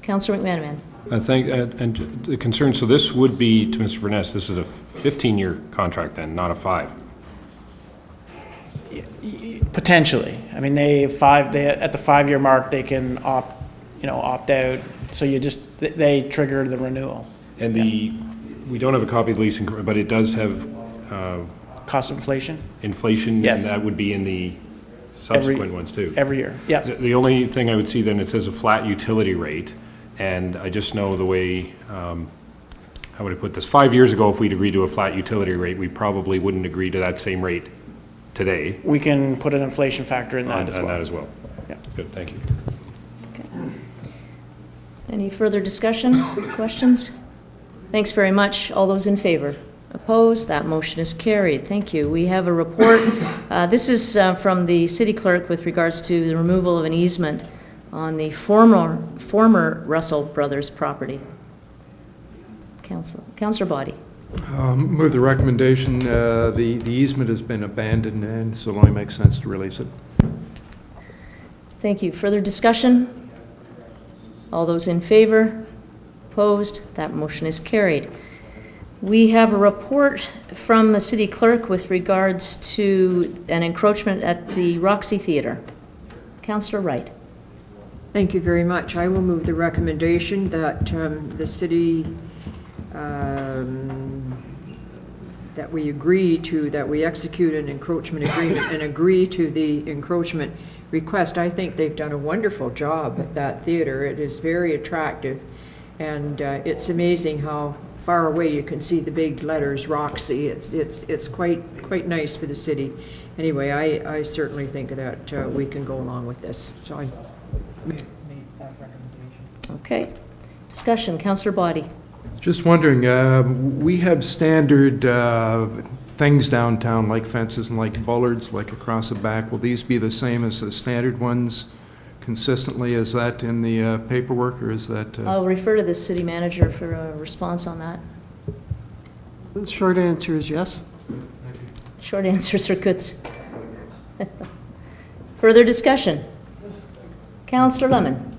Councillor McManaman. I think, and the concern, so this would be, to Mr. Furness, this is a 15-year contract then, not a 5? Potentially. I mean, they at the 5-year mark, they can opt out. So they trigger the renewal. And we don't have a copy of the leasing, but it does have Cost of inflation? inflation, Yes. and that would be in the subsequent ones too. Every year, yeah. The only thing I would see then, it says a flat utility rate, and I just know the way, how would I put this? 5 years ago, if we'd agreed to a flat utility rate, we probably wouldn't agree to that same rate today. We can put an inflation factor in that as On well. that as well. Yeah. Good, thank you. Okay. Any further discussion, questions? Thanks very much. All those in favor? Opposed? That motion is carried. Thank you. We have a report. This is from the city clerk with regards to the removal of an easement on the former Russell Brothers property. Councillor Body. Move the recommendation. The easement has been abandoned, and so it only makes sense to release it. Thank you. Further discussion? All those in favor? Opposed? That motion is carried. We have a report from the city clerk with regards to an encroachment at the Roxy Theatre. Councillor Wright. Thank you very much. I will move the recommendation that the city, that we execute an encroachment agreement and agree to the encroachment request. I think they've done a wonderful job at that theater. It is very attractive, and it's amazing how far away you can see the big letters Roxy. It's quite nice for the city. Anyway, I certainly think that we can go along with this. So I made that recommendation. Okay. Discussion. Councillor Body. Just wondering, we have standard things downtown, like fences and like bollards, like across the back. Will these be the same as the standard ones consistently? Is that in the paperwork, or is that? I'll refer to the city manager for a response on that. The short answer is yes. Short answers are good. Further discussion? Councillor Lemon.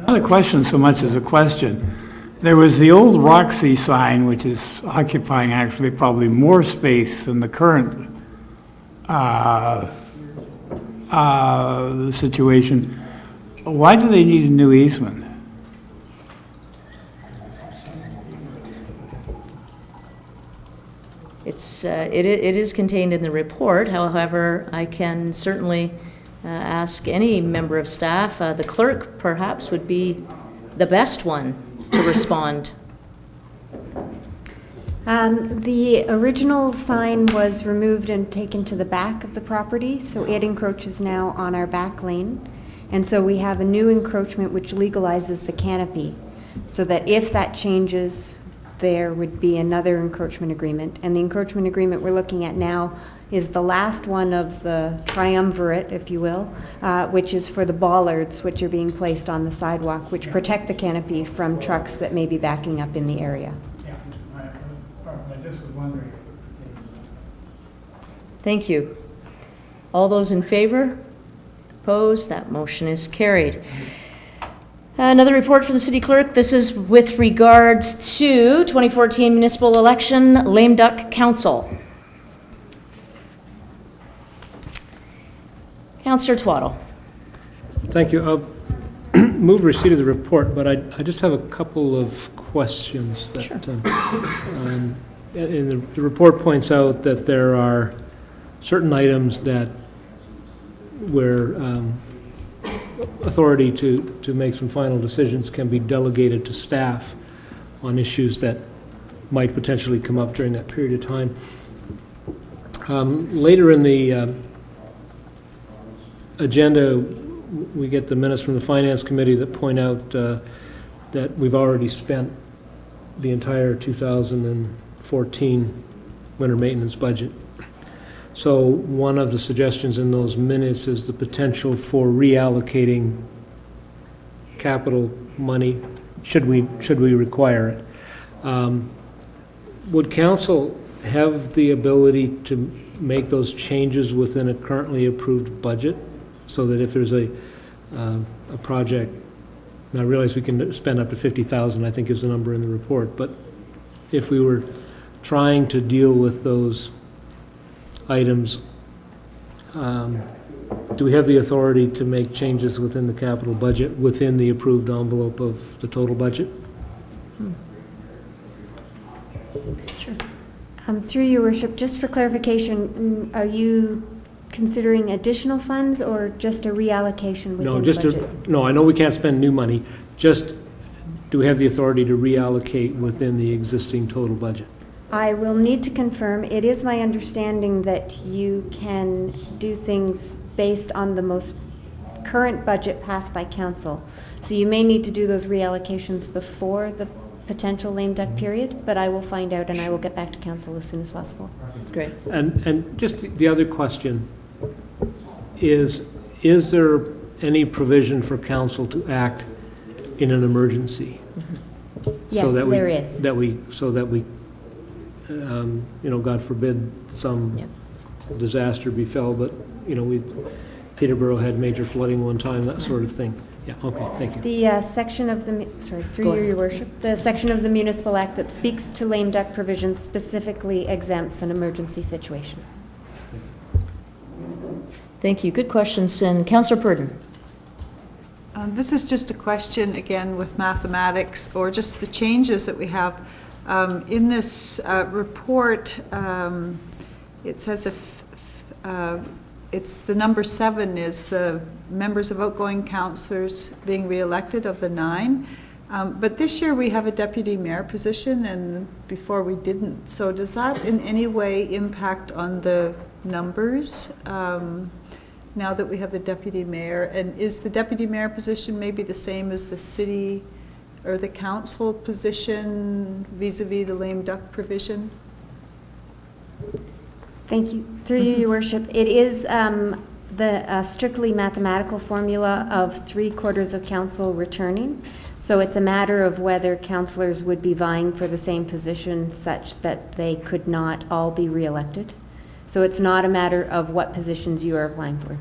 Not a question so much as a question. There was the old Roxy sign, which is occupying actually probably more space than the current situation. Why do they need a new easement? It is contained in the report. However, I can certainly ask any member of staff. The clerk perhaps would be the best one to respond. The original sign was removed and taken to the back of the property, so it encroaches now on our back lane. And so we have a new encroachment which legalizes the canopy, so that if that changes, there would be another encroachment agreement. And the encroachment agreement we're looking at now is the last one of the triumvirate, if you will, which is for the bollards, which are being placed on the sidewalk, which protect the canopy from trucks that may be backing up in the area. I just was wondering. Thank you. All those in favor? Opposed? That motion is carried. Another report from the city clerk. This is with regards to 2014 municipal election, Lame Duck Council. Councillor Twaddle. Thank you. I'll move receipt of the report, but I just have a couple of questions. That, Sure. And the report points out that there are certain items that where authority to make some final decisions can be delegated to staff on issues that might potentially come up during that period of time. Later in the agenda, we get the minutes from the Finance Committee that point out that we've already spent the entire 2014 winter maintenance budget. So one of the suggestions in those minutes is the potential for reallocating capital money, should we require it. Would council have the ability to make those changes within a currently approved budget, so that if there's a project, and I realize we can spend up to $50,000, I think is the number in the report, but if we were trying to deal with those items, do we have the authority to make changes within the capital budget within the approved envelope of the total budget? Sure. Through your worship, just for clarification, are you considering additional funds or just a reallocation within the budget? No, I know we can't spend new money, just do we have the authority to reallocate within the existing total budget? I will need to confirm. It is my understanding that you can do things based on the most current budget passed by council. So you may need to do those reallocations before the potential lame duck period, but I will find out and I will get back to council as soon as possible. Great. And just the other question is there any provision for council to act in an emergency? Yes, there is. So that we, God forbid, some disaster befell, but, Peterborough had major flooding one time, that sort of thing. Yeah, okay, thank you. The section of the, sorry, through you, your worship, the section of the municipal act that speaks to lame duck provisions specifically exempts an emergency situation. Thank you. Good questions. And Councillor Purdon. This is just a question, again, with mathematics, or just the changes that we have. In this report, it says it's the number 7 is the members of outgoing councillors being re-elected of the 9. But this year we have a deputy mayor position, and before we didn't. So does that in any way impact on the numbers now that we have the deputy mayor? And is the deputy mayor position maybe the same as the city or the council position vis-a-vis the lame duck provision? Thank you. Through you, your worship. It is the strictly mathematical formula of 3/4 of council returning. So it's a matter of whether councillors would be vying for the same position such that they could not all be re-elected. So it's not a matter of what positions you are applying for.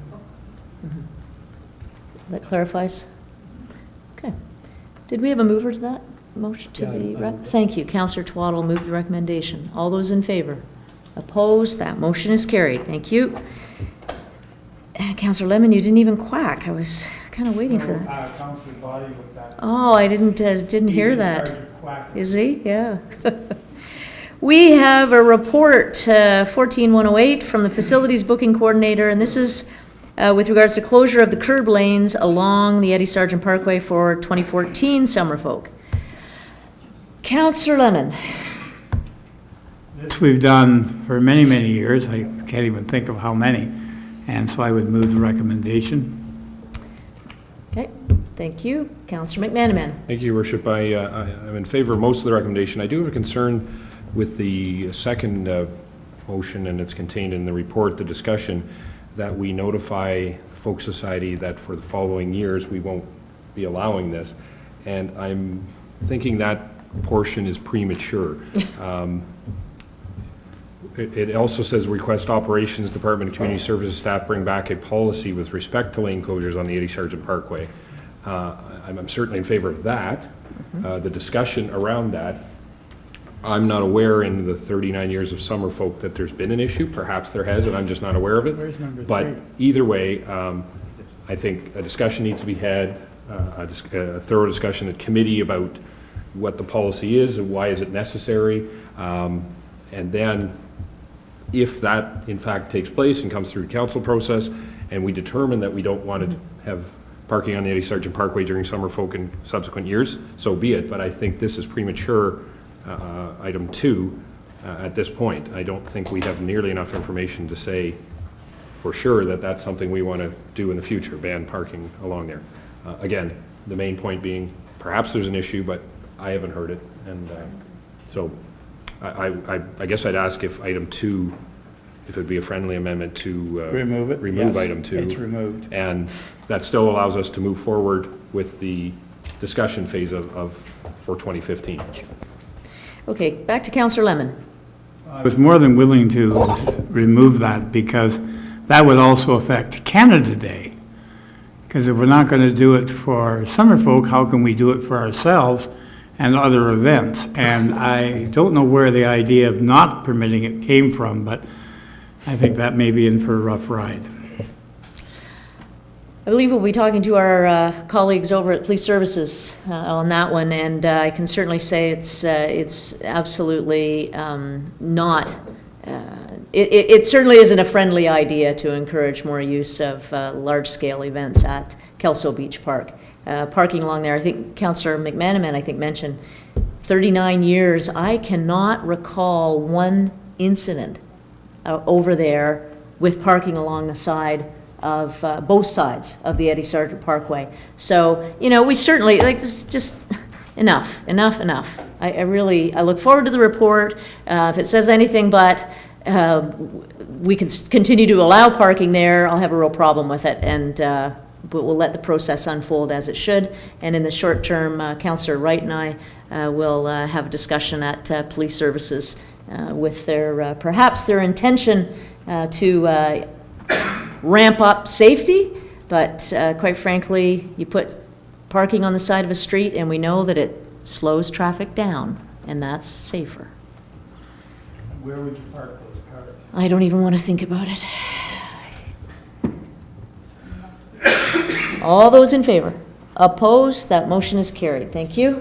That clarifies. Okay. Did we have a mover to that motion to be read? Thank you. Councillor Twaddle moved the recommendation. All those in favor? Opposed? That motion is carried. Thank you. Councillor Lemon, you didn't even quack. I was kind of waiting for that. Councillor Body with that. Oh, I didn't hear that. Is he? Yeah. We have a report, 14108, from the Facilities Booking Coordinator, and this is with regards to closure of the curb lanes along the Eddie Sargent Parkway for 2014 Summerfolk. Councillor Lemon. This we've done for many, many years. I can't even think of how many. And so I would move the recommendation. Okay, thank you. Councillor McManaman. Thank you, Your Worship. I'm in favor of most of the recommendation. I do have a concern with the second motion, and it's contained in the report, the discussion, that we notify Folk Society that for the following years we won't be allowing this. And I'm thinking that portion is premature. It also says request Operations Department of Community Services staff bring back a policy with respect to lane closures on the Eddie Sargent Parkway. I'm certainly in favor of that. The discussion around that, I'm not aware in the 39 years of Summerfolk that there's been an issue. Perhaps there has, and I'm just not aware of it. But either way, I think a discussion needs to be had, a thorough discussion at committee about what the policy is and why is it necessary. And then if that in fact takes place and comes through the council process and we determine that we don't want to have parking on the Eddie Sargent Parkway during Summerfolk in subsequent years, so be it. But I think this is premature, item 2, at this point. I don't think we have nearly enough information to say for sure that that's something we want to do in the future, ban parking along there. Again, the main point being perhaps there's an issue, but I haven't heard it. And so I guess I'd ask if item 2, if it'd be a friendly amendment to Remove it? remove Yes, item 2. it's removed. And that still allows us to move forward with the discussion phase for 2015. Okay, back to Councillor Lemon. I was more than willing to remove that because that would also affect Canada Day. Because if we're not going to do it for Summerfolk, how can we do it for ourselves and other events? And I don't know where the idea of not permitting it came from, but I think that may be in for a rough ride. I believe we'll be talking to our colleagues over at Police Services on that one, and I can certainly say it's absolutely not. It certainly isn't a friendly idea to encourage more use of large-scale events at Kelso Beach Park. Parking along there, I think Councillor McManaman, mentioned 39 years. I cannot recall one incident over there with parking along the side of both sides of the Eddie Sargent Parkway. So, we certainly, this is just enough. I look forward to the report. If it says anything but we can continue to allow parking there, I'll have a real problem with it, but we'll let the process unfold as it should. And in the short term, Councillor Wright and I will have a discussion at Police Services with perhaps their intention to ramp up safety, but quite frankly, you put parking on the side of a street and we know that it slows traffic down, and that's safer. Where would you park those cars? I don't even want to think about it. All those in favor? Opposed? That motion is carried. Thank you.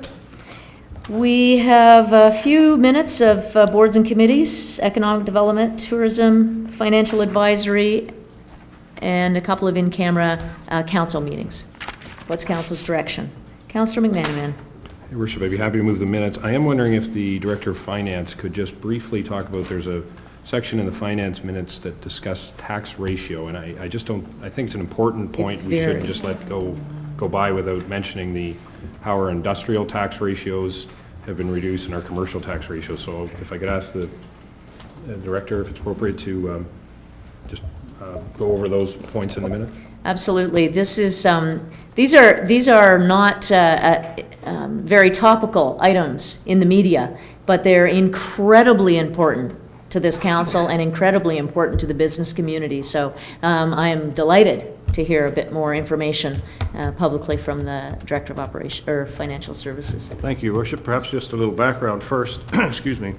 We have a few minutes of boards and committees, economic development, tourism, financial advisory, and a couple of in-camera council meetings. What's council's direction? Councillor McManaman. Your Worship, I'd be happy to move the minutes. I am wondering if the Director of Finance could just briefly talk about, there's a section in the finance minutes that discuss tax ratio, and I just don't, I think it's an important point. We shouldn't just let go by without mentioning how our industrial tax ratios have been reduced and our commercial tax ratios. So if I could ask the Director if it's appropriate to just go over those points in the minute. Absolutely. This is, these are not very topical items in the media, but they're incredibly important to this council and incredibly important to the business community. So I am delighted to hear a bit more information publicly from the Director of Operation or Financial Services. Thank you, Your Worship. Perhaps just a little background first. Excuse me.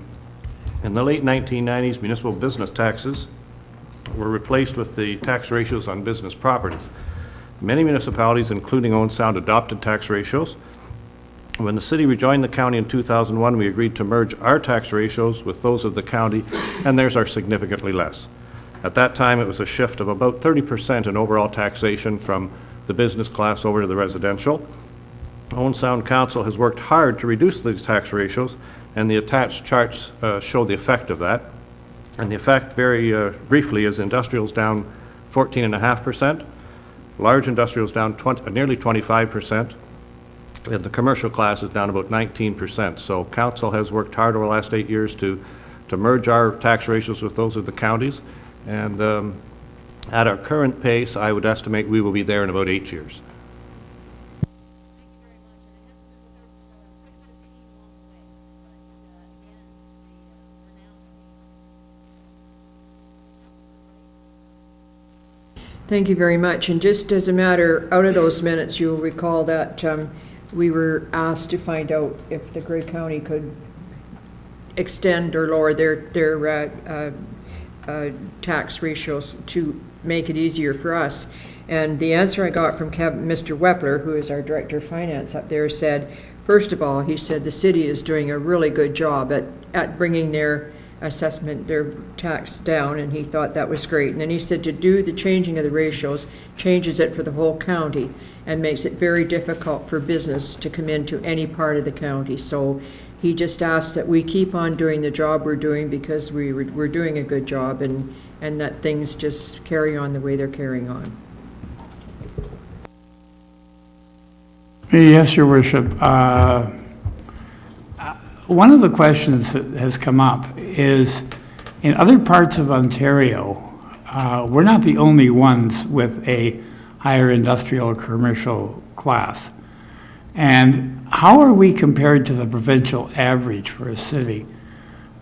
In the late 1990s, municipal business taxes were replaced with the tax ratios on business properties. Many municipalities, including Owen Sound, adopted tax ratios. When the city rejoined the county in 2001, we agreed to merge our tax ratios with those of the county, and theirs are significantly less. At that time, it was a shift of about 30% in overall taxation from the business class over to the residential. Owen Sound Council has worked hard to reduce these tax ratios, and the attached charts show the effect of that. And the effect, very briefly, is industrials down 14.5%, large industrials down nearly 25%, and the commercial class is down about 19%. So council has worked hard over the last 8 years to merge our tax ratios with those of the counties. And at our current pace, I would estimate we will be there in about 8 years. Thank you very much. And just as a matter, out of those minutes, you'll recall that we were asked to find out if the Grey County could extend or lower their tax ratios to make it easier for us. And the answer I got from Mr. Wepler, who is our Director of Finance up there, said, first of all, he said the city is doing a really good job at bringing their assessment, their tax down, and he thought that was great. And then he said to do the changing of the ratios changes it for the whole county and makes it very difficult for business to come into any part of the county. So he just asked that we keep on doing the job we're doing because we're doing a good job, and that things just carry on the way they're carrying on. Yes, Your Worship. One of the questions that has come up is, in other parts of Ontario, we're not the only ones with a higher industrial or commercial class. And how are we compared to the provincial average for a city?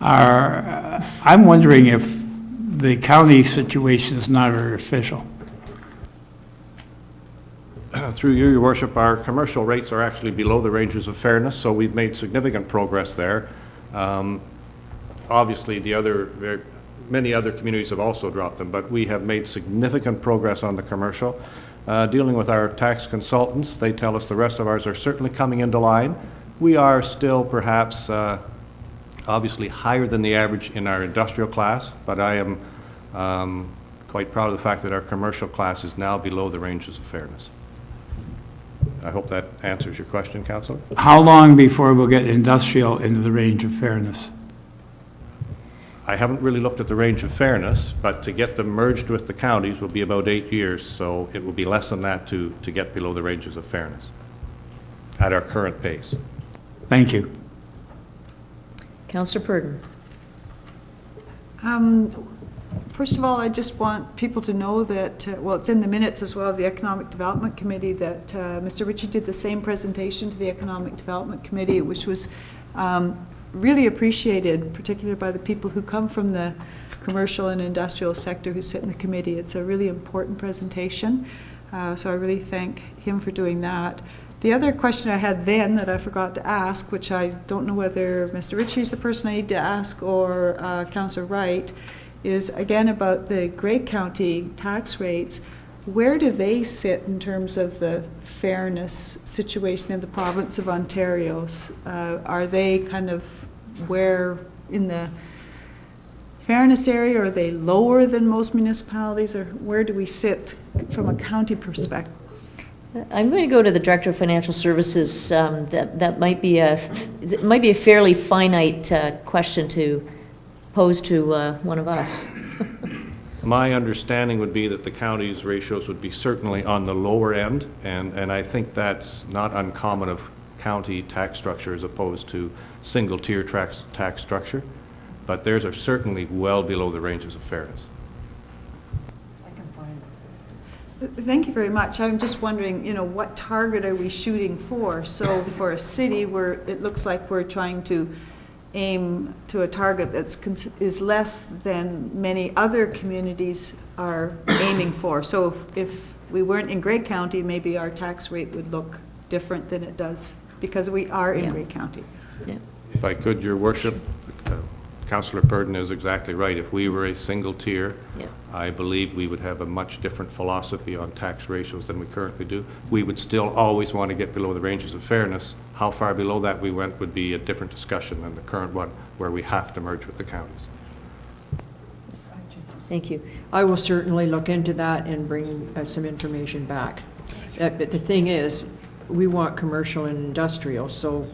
I'm wondering if the county situation is not artificial. Through you, Your Worship, our commercial rates are actually below the ranges of fairness, so we've made significant progress there. Obviously, many other communities have also dropped them, but we have made significant progress on the commercial. Dealing with our tax consultants, they tell us the rest of ours are certainly coming into line. We are still perhaps obviously higher than the average in our industrial class, but I am quite proud of the fact that our commercial class is now below the ranges of fairness. I hope that answers your question, Councillor. How long before we'll get industrial into the range of fairness? I haven't really looked at the range of fairness, but to get them merged with the counties will be about 8 years, so it will be less than that to get below the ranges of fairness at our current pace. Thank you. Councillor Purdon. First of all, I just want people to know that, well, it's in the minutes as well, the Economic Development Committee, that Mr. Ritchie did the same presentation to the Economic Development Committee, which was really appreciated, particularly by the people who come from the commercial and industrial sector who sit in the committee. It's a really important presentation, so I really thank him for doing that. The other question I had then that I forgot to ask, which I don't know whether Mr. Ritchie is the person I need to ask or Councillor Wright, is again about the Grey County tax rates. Where do they sit in terms of the fairness situation in the province of Ontario? Are they kind of where in the fairness area? Are they lower than most municipalities, or where do we sit from a county perspective? I'm going to go to the Director of Financial Services. That might be a fairly finite question to pose to one of us. My understanding would be that the county's ratios would be certainly on the lower end, and I think that's not uncommon of county tax structure as opposed to single-tier tax structure, but theirs are certainly well below the ranges of fairness. Thank you very much. I'm just wondering, what target are we shooting for? So for a city where it looks like we're trying to aim to a target is less than many other communities are aiming for. So if we weren't in Grey County, maybe our tax rate would look different than it does because we are in Grey County. Yeah. If I could, Your Worship, Councillor Purdon is exactly right. If we were a single tier, I believe we would have a much different philosophy on tax ratios than we currently do. We would still always want to get below the ranges of fairness. How far below that we went would be a different discussion than the current one, where we have to merge with the counties. Thank you. I will certainly look into that and bring some information back. But the thing is, we want commercial and industrial, so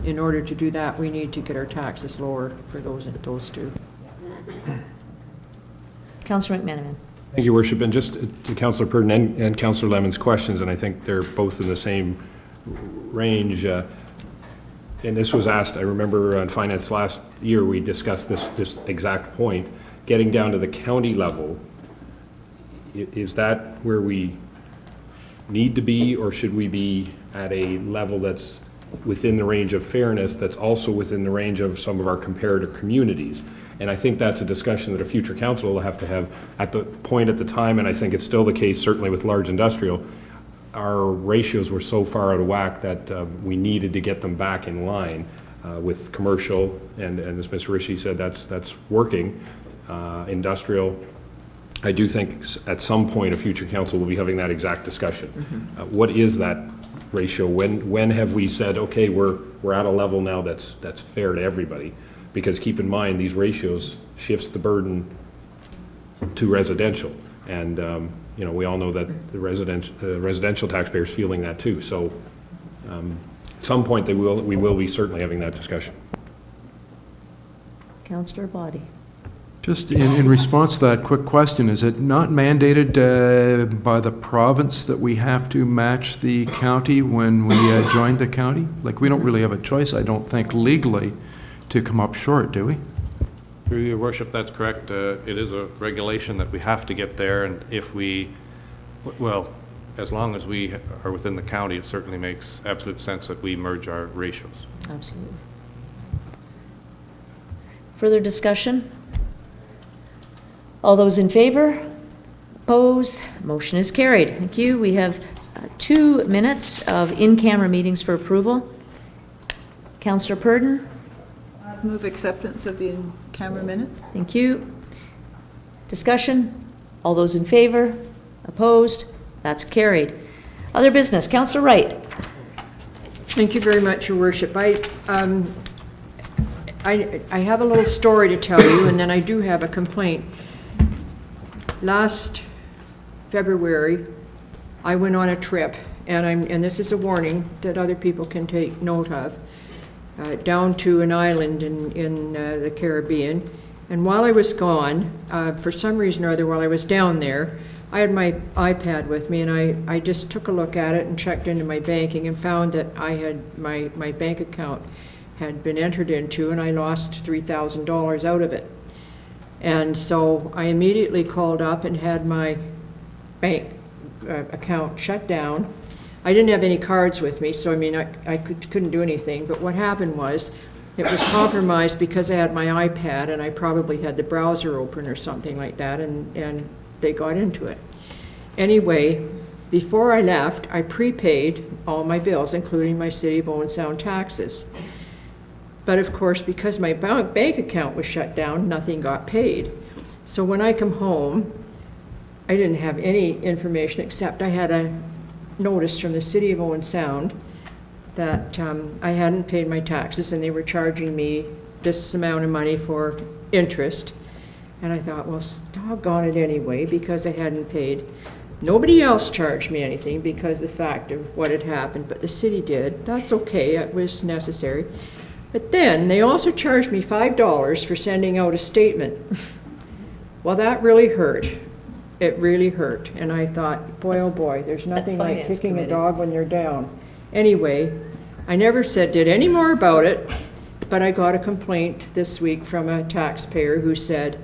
in order to do that, we need to get our taxes lower for those two. Councillor McManaman. Thank you, Your Worship. And just to Councillor Purdon and Councillor Lemon's questions, and I think they're both in the same range. And this was asked, I remember on finance last year, we discussed this exact point. Getting down to the county level, is that where we need to be, or should we be at a level that's within the range of fairness, that's also within the range of some of our comparator communities? And I think that's a discussion that a future council will have to have at the point at the time, and I think it's still the case, certainly with large industrial. Our ratios were so far out of whack that we needed to get them back in line with commercial, and as Mr. Rishi said, that's working. Industrial, I do think at some point a future council will be having that exact discussion. What is that ratio? When have we said, okay, we're at a level now that's fair to everybody? Because keep in mind, these ratios shifts the burden to residential, and we all know that the residential taxpayers feeling that too. So at some point we will be certainly having that discussion. Councillor Body. Just in response to that quick question, is it not mandated by the province that we have to match the county when we joined the county? Like, we don't really have a choice, I don't think, legally to come up short, do we? Through Your Worship, that's correct. It is a regulation that we have to get there, and if we, well, as long as we are within the county, it certainly makes absolute sense that we merge our ratios. Absolutely. Further discussion? All those in favor? Opposed? Motion is carried. Thank you. We have 2 minutes of in-camera meetings for approval. Councillor Purdon? Move acceptance of the in-camera minutes. Thank you. Discussion? All those in favor? Opposed? That's carried. Other business. Councillor Wright. Thank you very much, Your Worship. I have a little story to tell you, and then I do have a complaint. Last February, I went on a trip, and this is a warning that other people can take note of, down to an island in the Caribbean. And while I was gone, for some reason or other, while I was down there, I had my iPad with me, and I just took a look at it and checked into my banking and found that I had my bank account had been entered into, and I lost $3,000 out of it. And so I immediately called up and had my bank account shut down. I didn't have any cards with me, so I mean, I couldn't do anything. But what happened was It was compromised because I had my iPad and I probably had the browser open or something like that, and they got into it. Anyway, before I left, I prepaid all my bills, including my City of Owen Sound taxes. But of course, because my bank account was shut down, nothing got paid. So when I come home, I didn't have any information except I had a notice from the City of Owen Sound that I hadn't paid my taxes and they were charging me this amount of money for interest. And I thought, well, doggone it anyway, because I hadn't paid. Nobody else charged me anything because of the fact of what had happened, but the city did. That's okay, it was necessary. But then they also charged me $5 for sending out a statement. Well, that really hurt. It really hurt. And I thought, boy, oh boy, there's nothing like Finance kicking a Committee. dog when they're down. Anyway, I never did any more about it, but I got a complaint this week from a taxpayer who said,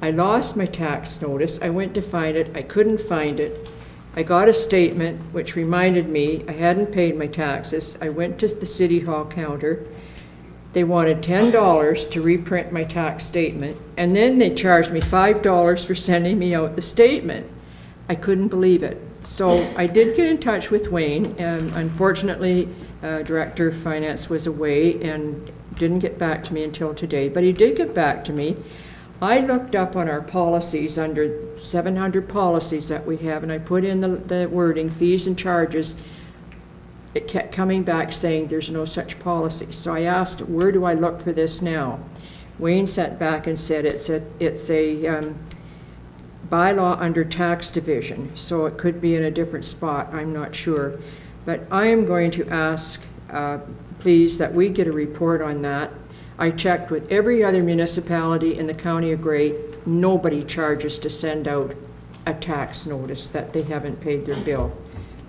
I lost my tax notice, I went to find it, I couldn't find it. I got a statement which reminded me I hadn't paid my taxes. I went to the City Hall counter. They wanted $10 to reprint my tax statement, and then they charged me $5 for sending me out the statement. I couldn't believe it. So I did get in touch with Wayne, and unfortunately, Director of Finance was away and didn't get back to me until today, but he did get back to me. I looked up on our policies, under 700 policies that we have, and I put in the wording, fees and charges. It kept coming back saying there's no such policy. So I asked, where do I look for this now? Wayne sent back and said it's a bylaw under tax division, so it could be in a different spot, I'm not sure. But I am going to ask, please, that we get a report on that. I checked with every other municipality in the County of Grey. Nobody charges to send out a tax notice that they haven't paid their bill.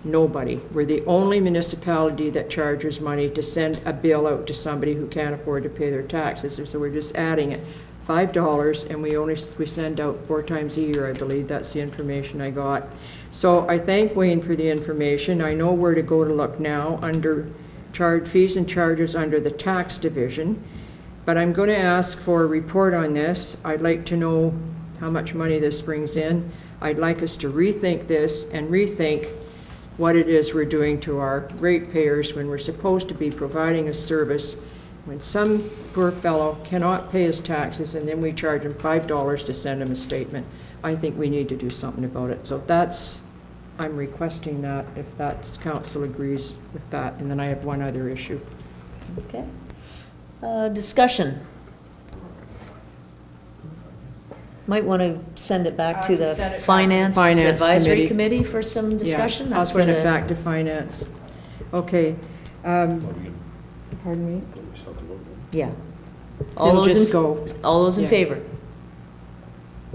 Nobody. We're the only municipality that charges money to send a bill out to somebody who can't afford to pay their taxes. So we're just adding it. $5, and we send out 4 times a year, I believe. That's the information I got. So I thank Wayne for the information. I know where to go to look now under fees and charges under the tax division. But I'm going to ask for a report on this. I'd like to know how much money this brings in. I'd like us to rethink this and rethink what it is we're doing to our ratepayers when we're supposed to be providing a service, when some poor fellow cannot pay his taxes and then we charge him $5 to send him a statement. I think we need to do something about it. So I'm requesting that, if that council agrees with that. And then I have one other issue. Okay. Discussion. Might want to send it back to the Finance Advisory Committee for some discussion. Yeah, I'll send it back to Finance. Okay. Pardon me? Yeah. It'll just go. All those in Yeah. favor?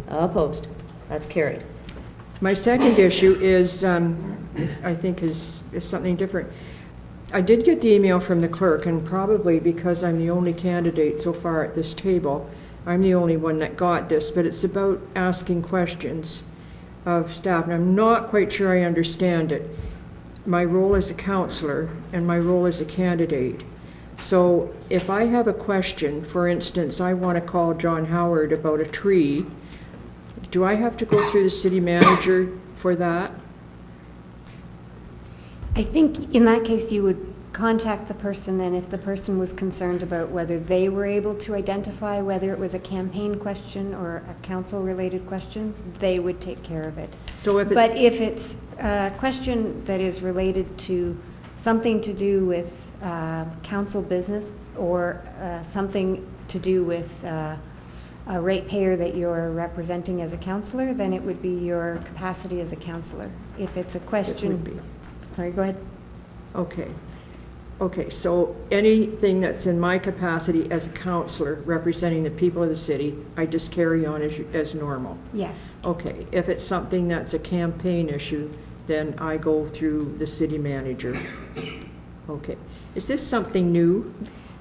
Opposed? That's carried. My second issue is, I think is something different. I did get the email from the clerk, and probably because I'm the only candidate so far at this table, I'm the only one that got this, but it's about asking questions of staff, and I'm not quite sure I understand it. My role as a counselor and my role as a candidate. So if I have a question, for instance, I want to call John Howard about a tree, do I have to go through the city manager for that? I think in that case, you would contact the person, and if the person was concerned about whether they were able to identify whether it was a campaign question or a council-related question, they would take care of it. So if it's, But if it's a question that is related to something to do with council business or something to do with a ratepayer that you're representing as a councillor, then it would be your capacity as a councillor. If it's a question... Sorry, go ahead. Okay, so anything that's in my capacity as a counselor representing the people of the city, I just carry on as normal? Yes. Okay, if it's something that's a campaign issue, then I go through the city manager. Okay. Is this something new?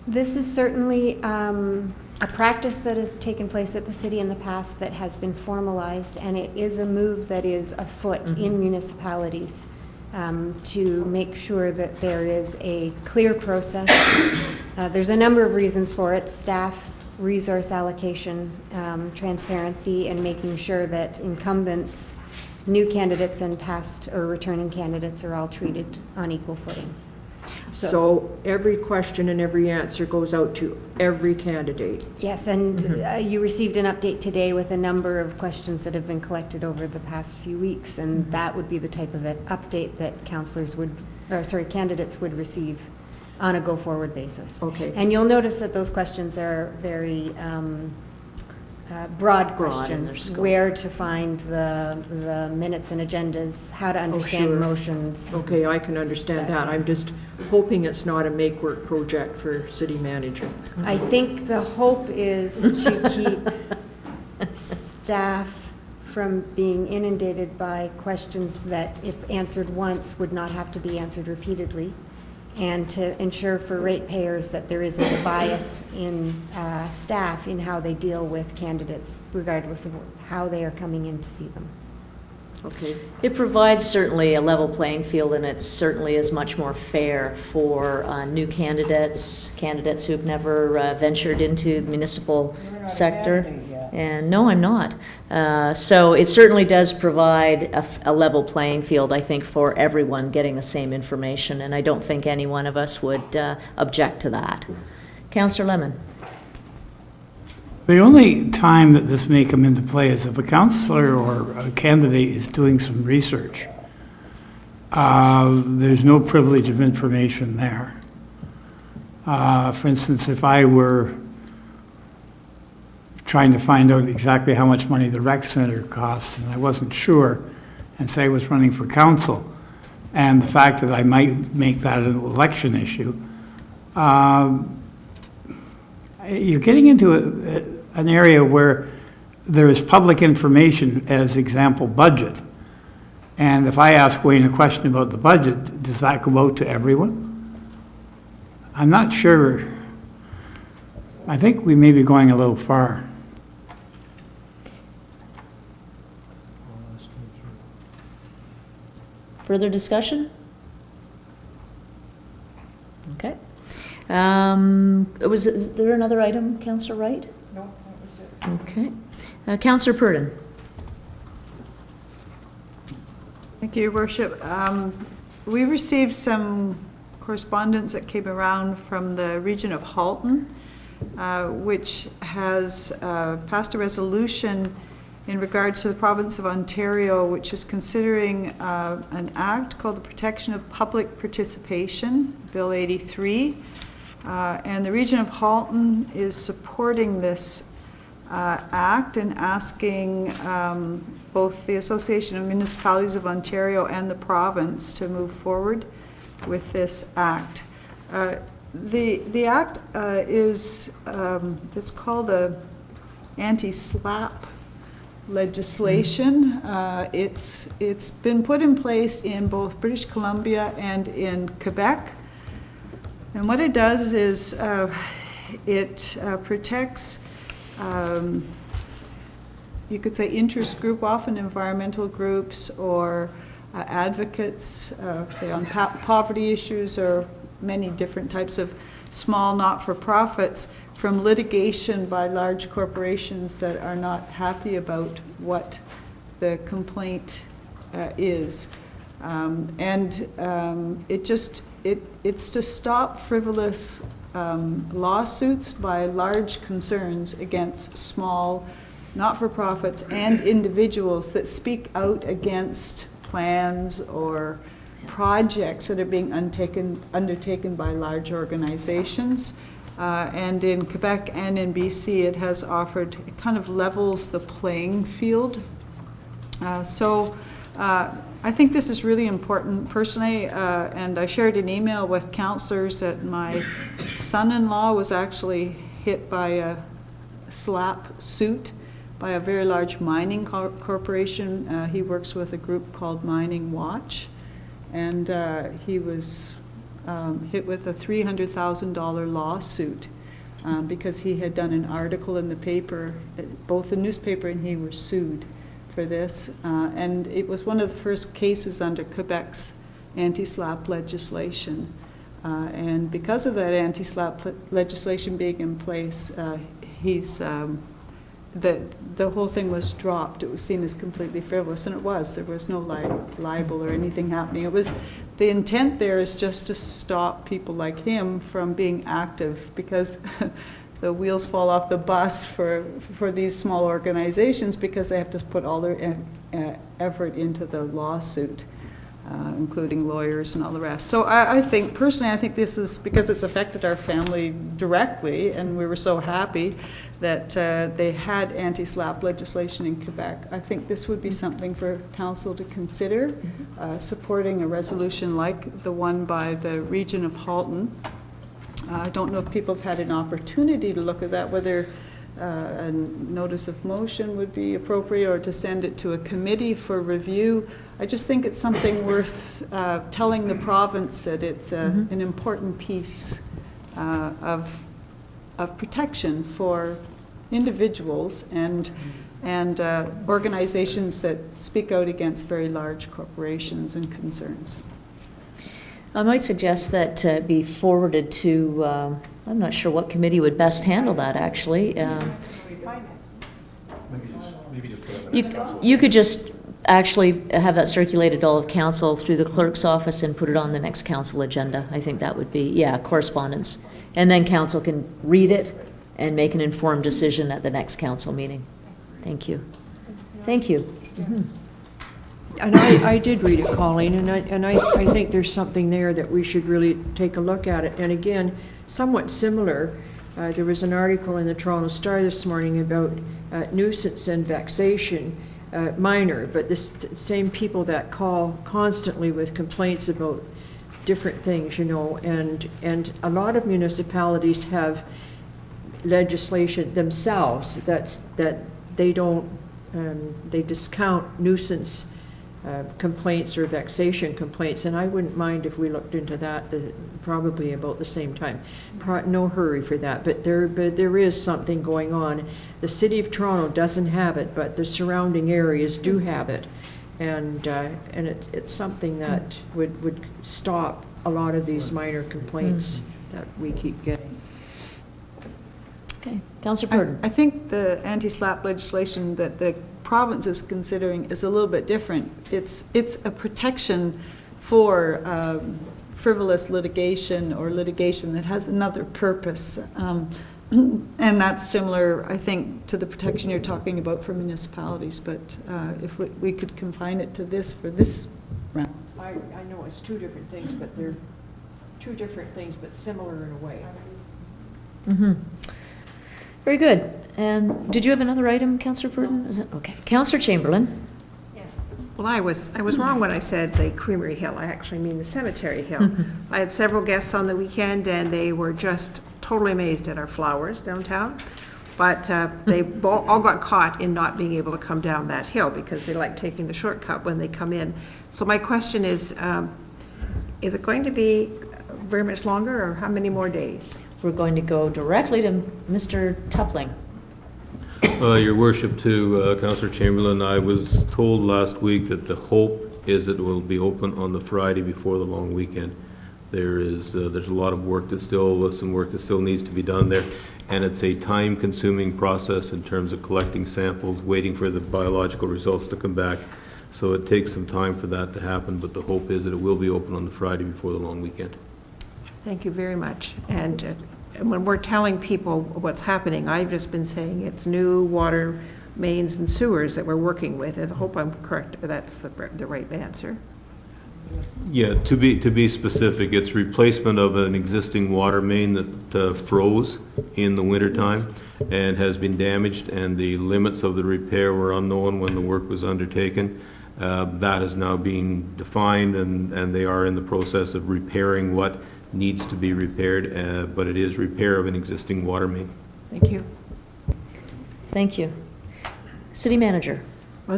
This is certainly a practice that has taken place at the city in the past that has been formalized, and it is a move that is afoot in municipalities. To make sure that there is a clear process There's a number of reasons for it: staff, resource allocation, transparency, and making sure that incumbents, new candidates, and past or returning candidates are all treated on equal footing. So every question and every answer goes out to every candidate. Yes, and you received an update today with a number of questions that have been collected over the past few weeks, and that would be the type of update that candidates would receive on a go-forward basis. Okay. And you'll notice that those questions are very broad in their questions. scope. Where to find the minutes and agendas, how to understand sure. motions. Okay, I can understand that. I'm just hoping it's not a make-work project for city manager. I think the hope is to keep staff from being inundated by questions that, if answered once, would not have to be answered repeatedly, and to ensure for ratepayers that there isn't a bias in staff in how they deal with candidates, regardless of how they are coming in to see them. Okay. It provides certainly a level playing field, and it certainly is much more fair for new candidates who've never ventured into the municipal sector. And no, I'm not. So it certainly does provide a level playing field, I think, for everyone getting the same information, and I don't think any one of us would object to that. Councillor Lemon. The only time that this may come into play is if a councillor or a candidate is doing some research. There's no privilege of information there. For instance, if I were trying to find out exactly how much money the rec center costs, and I wasn't sure, and say I was running for council, and the fact that I might make that an election issue, you're getting into an area where there is public information, as example, budget. And if I ask Wayne a question about the budget, does that go out to everyone? I'm not sure. I think we may be going a little far. Further discussion? Okay. Is there another item, Councillor Wright? No, that was it. Okay. Councillor Purdon. Thank you, Your Worship. We received some correspondence that came around from the region of Halton, which has passed a resolution in regards to the province of Ontario, which is considering an act called the Protection of Public Participation, Bill 83. And the region of Halton is supporting this act and asking both the Association of Municipalities of Ontario and the province to move forward with this act. The act is, it's called a anti-slap legislation. It's been put in place in both British Columbia and in Quebec. And what it does is it protects, you could say, interest group, often environmental groups or advocates, say on poverty issues or many different types of small not-for-profits, from litigation by large corporations that are not happy about what the complaint is. It's to stop frivolous lawsuits by large concerns against small not-for-profits and individuals that speak out against plans or projects that are being undertaken by large organizations. And in Quebec and in BC, it has offered, it kind of levels the playing field. So I think this is really important personally, and I shared an email with councillors that my son-in-law was actually hit by a slap suit by a very large mining corporation. He works with a group called Mining Watch, and he was hit with a $300,000 lawsuit because he had done an article in the paper, both the newspaper and he were sued for this. And it was one of the first cases under Quebec's anti-slap legislation. And because of that anti-SLAPP legislation being in place, the whole thing was dropped. It was seen as completely frivolous, and it was. There was no libel or anything happening. It was, the intent there is just to stop people like him from being active, because the wheels fall off the bus for these small organizations, because they have to put all their effort into the lawsuit, including lawyers and all the rest. So I think, personally, I think this is, because it's affected our family directly, and we were so happy that they had anti-SLAPP legislation in Quebec. I think this would be something for council to consider, supporting a resolution like the one by the region of Halton. I don't know if people have had an opportunity to look at that, whether a notice of motion would be appropriate, or to send it to a committee for review. I just think it's something worth telling the province that it's an important piece of protection for individuals and organizations that speak out against very large corporations and concerns. I might suggest that be forwarded to, I'm not sure what committee would best handle that, actually. You could just actually have that circulated to all of council through the clerk's office and put it on the next council agenda. I think that would be, yeah, correspondence. And then council can read it and make an informed decision at the next council meeting. Thank you. Thank you. Mm-hmm. And I did read it, Colleen, and I think there's something there that we should really take a look at it. And again, somewhat similar, there was an article in the Toronto Star this morning about nuisance and vexation, minor, but the same people that call constantly with complaints about different things, you know, and a lot of municipalities have legislation themselves that they don't, they discount nuisance complaints or vexation complaints, and I wouldn't mind if we looked into that probably about the same time. No hurry for that, but there is something going on. The City of Toronto doesn't have it, but the surrounding areas do have it, and it's something that would stop a lot of these minor complaints that we keep getting. Okay, Councillor Purdon. I think the anti-SLAPP legislation that the province is considering is a little bit different. It's a protection for frivolous litigation or litigation that has another purpose. And that's similar, I think, to the protection you're talking about for municipalities. But if we could confine it to this for this round. I know it's two different things, but they're two different things, but similar in a way. Mm-hmm. Very good. And did you have another item, Councillor Purdon? Is it okay? Councillor Chamberlain. Yes. Well, I was wrong when I said the Creamery Hill. I actually mean the Cemetery Hill. I had several guests on the weekend, and they were just totally amazed at our flowers downtown. But they all got caught in not being able to come down that hill because they like taking the shortcut when they come in. So my question is it going to be very much longer, or how many more days? We're going to go directly to Mr. Tupling. Your Worship, to Councillor Chamberlain, I was told last week that the hope is that it will be open on the Friday before the long weekend. There's a lot of work that still needs to be done there, and it's a time-consuming process in terms of collecting samples, waiting for the biological results to come back. So it takes some time for that to happen, but the hope is that it will be open on the Friday before the long weekend. Thank you very much. And when we're telling people what's happening, I've just been saying it's new water mains and sewers that we're working with. I hope I'm correct. That's the right answer. Yeah, to be specific, it's replacement of an existing water main that froze in the wintertime and has been damaged, and the limits of the repair were unknown when the work was undertaken. That is now being defined, and they are in the process of repairing what needs to be repaired, but it is repair of an existing water main. Thank you. Thank you. City Manager.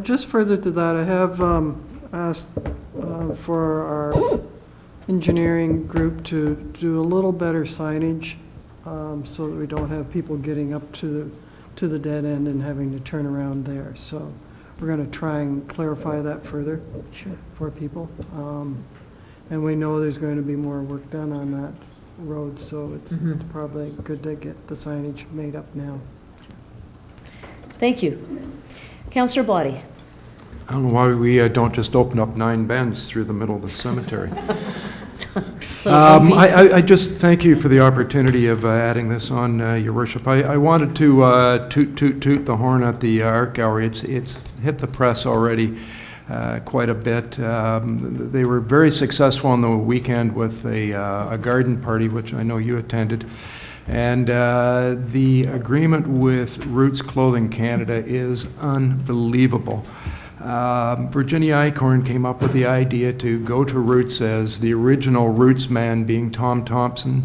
Just further to that, I have asked for our engineering group to do a little better signage so that we don't have people getting up to the dead end and having to turn around there. So we're going to try and clarify that further for people. And we know there's going to be more work done on that road, so it's probably good to get the signage made up now. Thank you. Councillor Body. I don't know why we don't just open up 9 bends through the middle of the cemetery. I just thank you for the opportunity of adding this on, Your Worship. I wanted to toot the horn at the art gallery. It's hit the press already quite a bit. They were very successful on the weekend with a garden party, which I know you attended. And the agreement with Roots Clothing Canada is unbelievable. Virginia Eichhorn came up with the idea to go to Roots as the original Roots man, being Tom Thompson.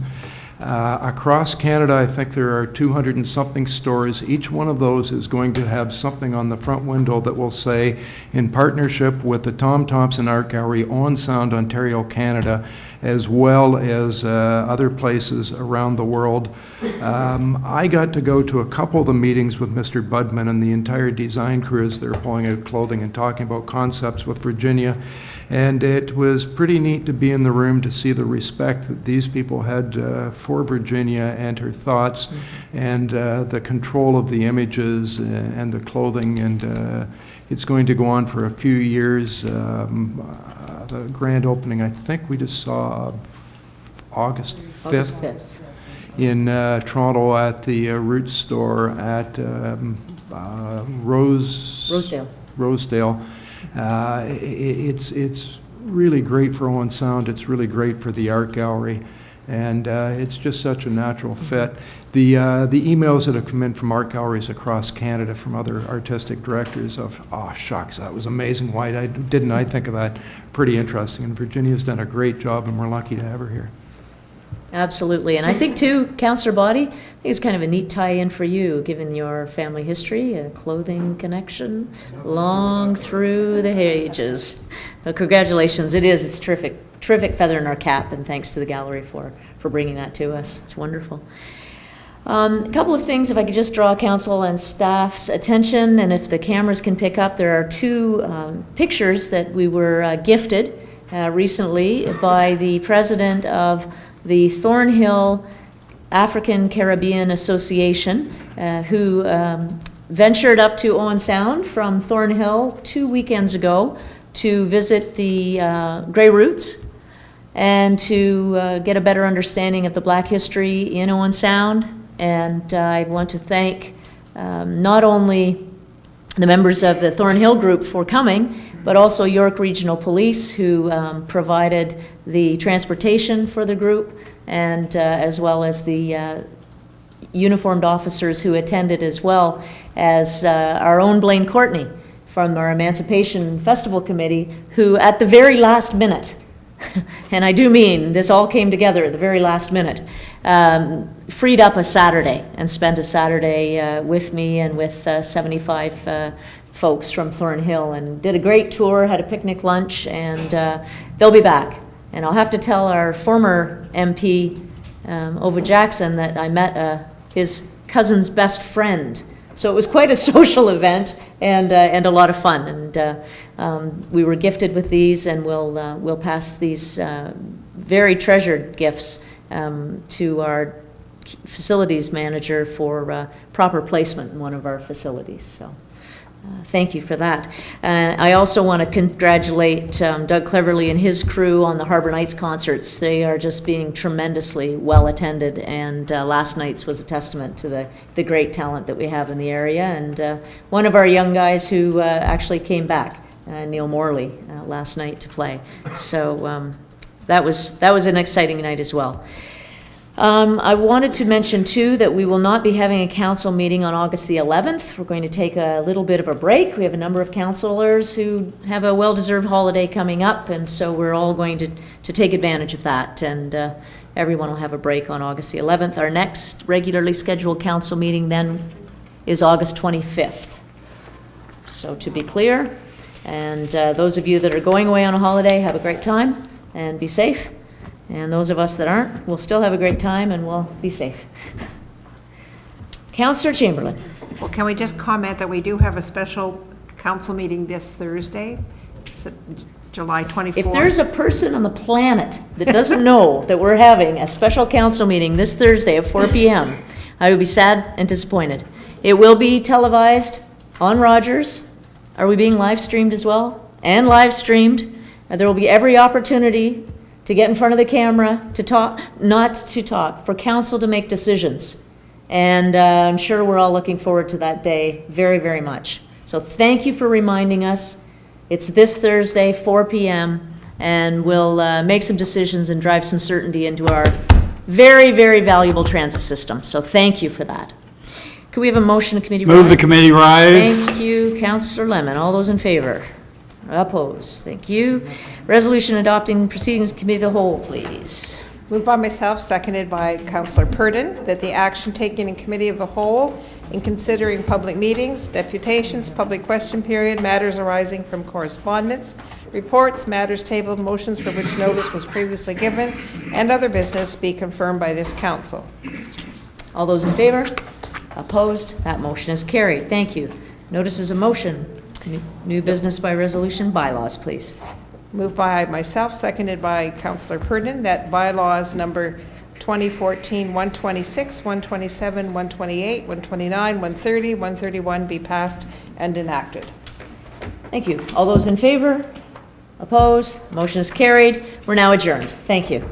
Across Canada, I think there are 200 and something stores. Each one of those is going to have something on the front window that will say, in partnership with the Tom Thompson Art Gallery, Owen Sound, Ontario, Canada, as well as other places around the world. I got to go to a couple of the meetings with Mr. Budman and the entire design crew as they're pulling out clothing and talking about concepts with Virginia. And it was pretty neat to be in the room to see the respect that these people had for Virginia and her thoughts, and the control of the images and the clothing. And it's going to go on for a few years. The grand opening, I think we just saw August 5th. In Toronto at the Roots store at Rosedale. It's really great for Owen Sound. It's really great for the art gallery, and it's just such a natural fit. The emails that have come in from art galleries across Canada from other artistic directors of, oh shucks, that was amazing. Why didn't I think of that? Pretty interesting. And Virginia's done a great job, and we're lucky to have her here. Absolutely. And I think too, Councillor Body, I think it's kind of a neat tie-in for you, given your family history, a clothing connection, long through the ages. So congratulations. It's terrific feather in our cap, and thanks to the gallery for bringing that to us. It's wonderful. A couple of things, if I could just draw council and staff's attention, and if the cameras can pick up, there are 2 pictures that we were gifted recently by the president of the Thornhill African Caribbean Association, who ventured up to Owen Sound from Thornhill 2 weekends ago to visit the Grey Roots and to get a better understanding of the Black history in Owen Sound. And I want to thank not only the members of the Thornhill group for coming, but also York Regional Police, who provided the transportation for the group, and as well as the uniformed officers who attended, as well as our own Blaine Courtney from our Emancipation Festival Committee, who at the very last minute, and I do mean this all came together at the very last minute, freed up a Saturday and spent a Saturday with me and with 75 folks from Thornhill, and did a great tour, had a picnic lunch, and they'll be back. And I'll have to tell our former MP, Ova Jackson, that I met his cousin's best friend. So it was quite a social event and a lot of fun. And we were gifted with these, and we'll pass these very treasured gifts to our facilities manager for proper placement in one of our facilities. So thank you for that. I also want to congratulate Doug Cleverly and his crew on the Harbour Nights concerts. They are just being tremendously well attended, and last night's was a testament to the great talent that we have in the area. And one of our young guys who actually came back, Neil Morley, last night to play. So that was an exciting night as well. I wanted to mention, too, that we will not be having a council meeting on August the 11th. We're going to take a little bit of a break. We have a number of councillors who have a well-deserved holiday coming up, and so we're all going to take advantage of that, and everyone will have a break on August the 11th. Our next regularly scheduled council meeting then is August 25th. So to be clear, and those of you that are going away on a holiday, have a great time and be safe. And those of us that aren't, we'll still have a great time and we'll be safe. Councillor Chamberlain. Well, can we just comment that we do have a special council meeting this Thursday, July 24th. If there's a person on the planet that doesn't know that we're having a special council meeting this Thursday at 4 p.m., I would be sad and disappointed. It will be televised on Rogers. Are we being live streamed as well? And live streamed. And there will be every opportunity to get in front of the camera, to talk, not to talk, for council to make decisions. And I'm sure we're all looking forward to that day very, very much. So thank you for reminding us. It's this Thursday, 4 p.m., and we'll make some decisions and drive some certainty into our very, very valuable transit system. So thank you for that. Could we have a motion to committee rise? Move the committee rise. Thank you, Councillor Lemon. All those in favor? Opposed? Thank you. Resolution adopting proceedings committee of the whole, please. Moved by myself, seconded by Councillor Purdon, that the action taken in committee of the whole in considering public meetings, deputations, public question period, matters arising from correspondence, reports, matters tabled, motions for which notice was previously given, and other business be confirmed by this council. All those in favor? Opposed? That motion is carried. Thank you. Notice is a motion. New business by resolution, bylaws, please. Moved by myself, seconded by Councillor Purdon, that bylaws number 2014-126, 127, 128, 129, 130, 131 be passed and enacted. Thank you. All those in favor? Opposed? Motion is carried. We're now adjourned. Thank you.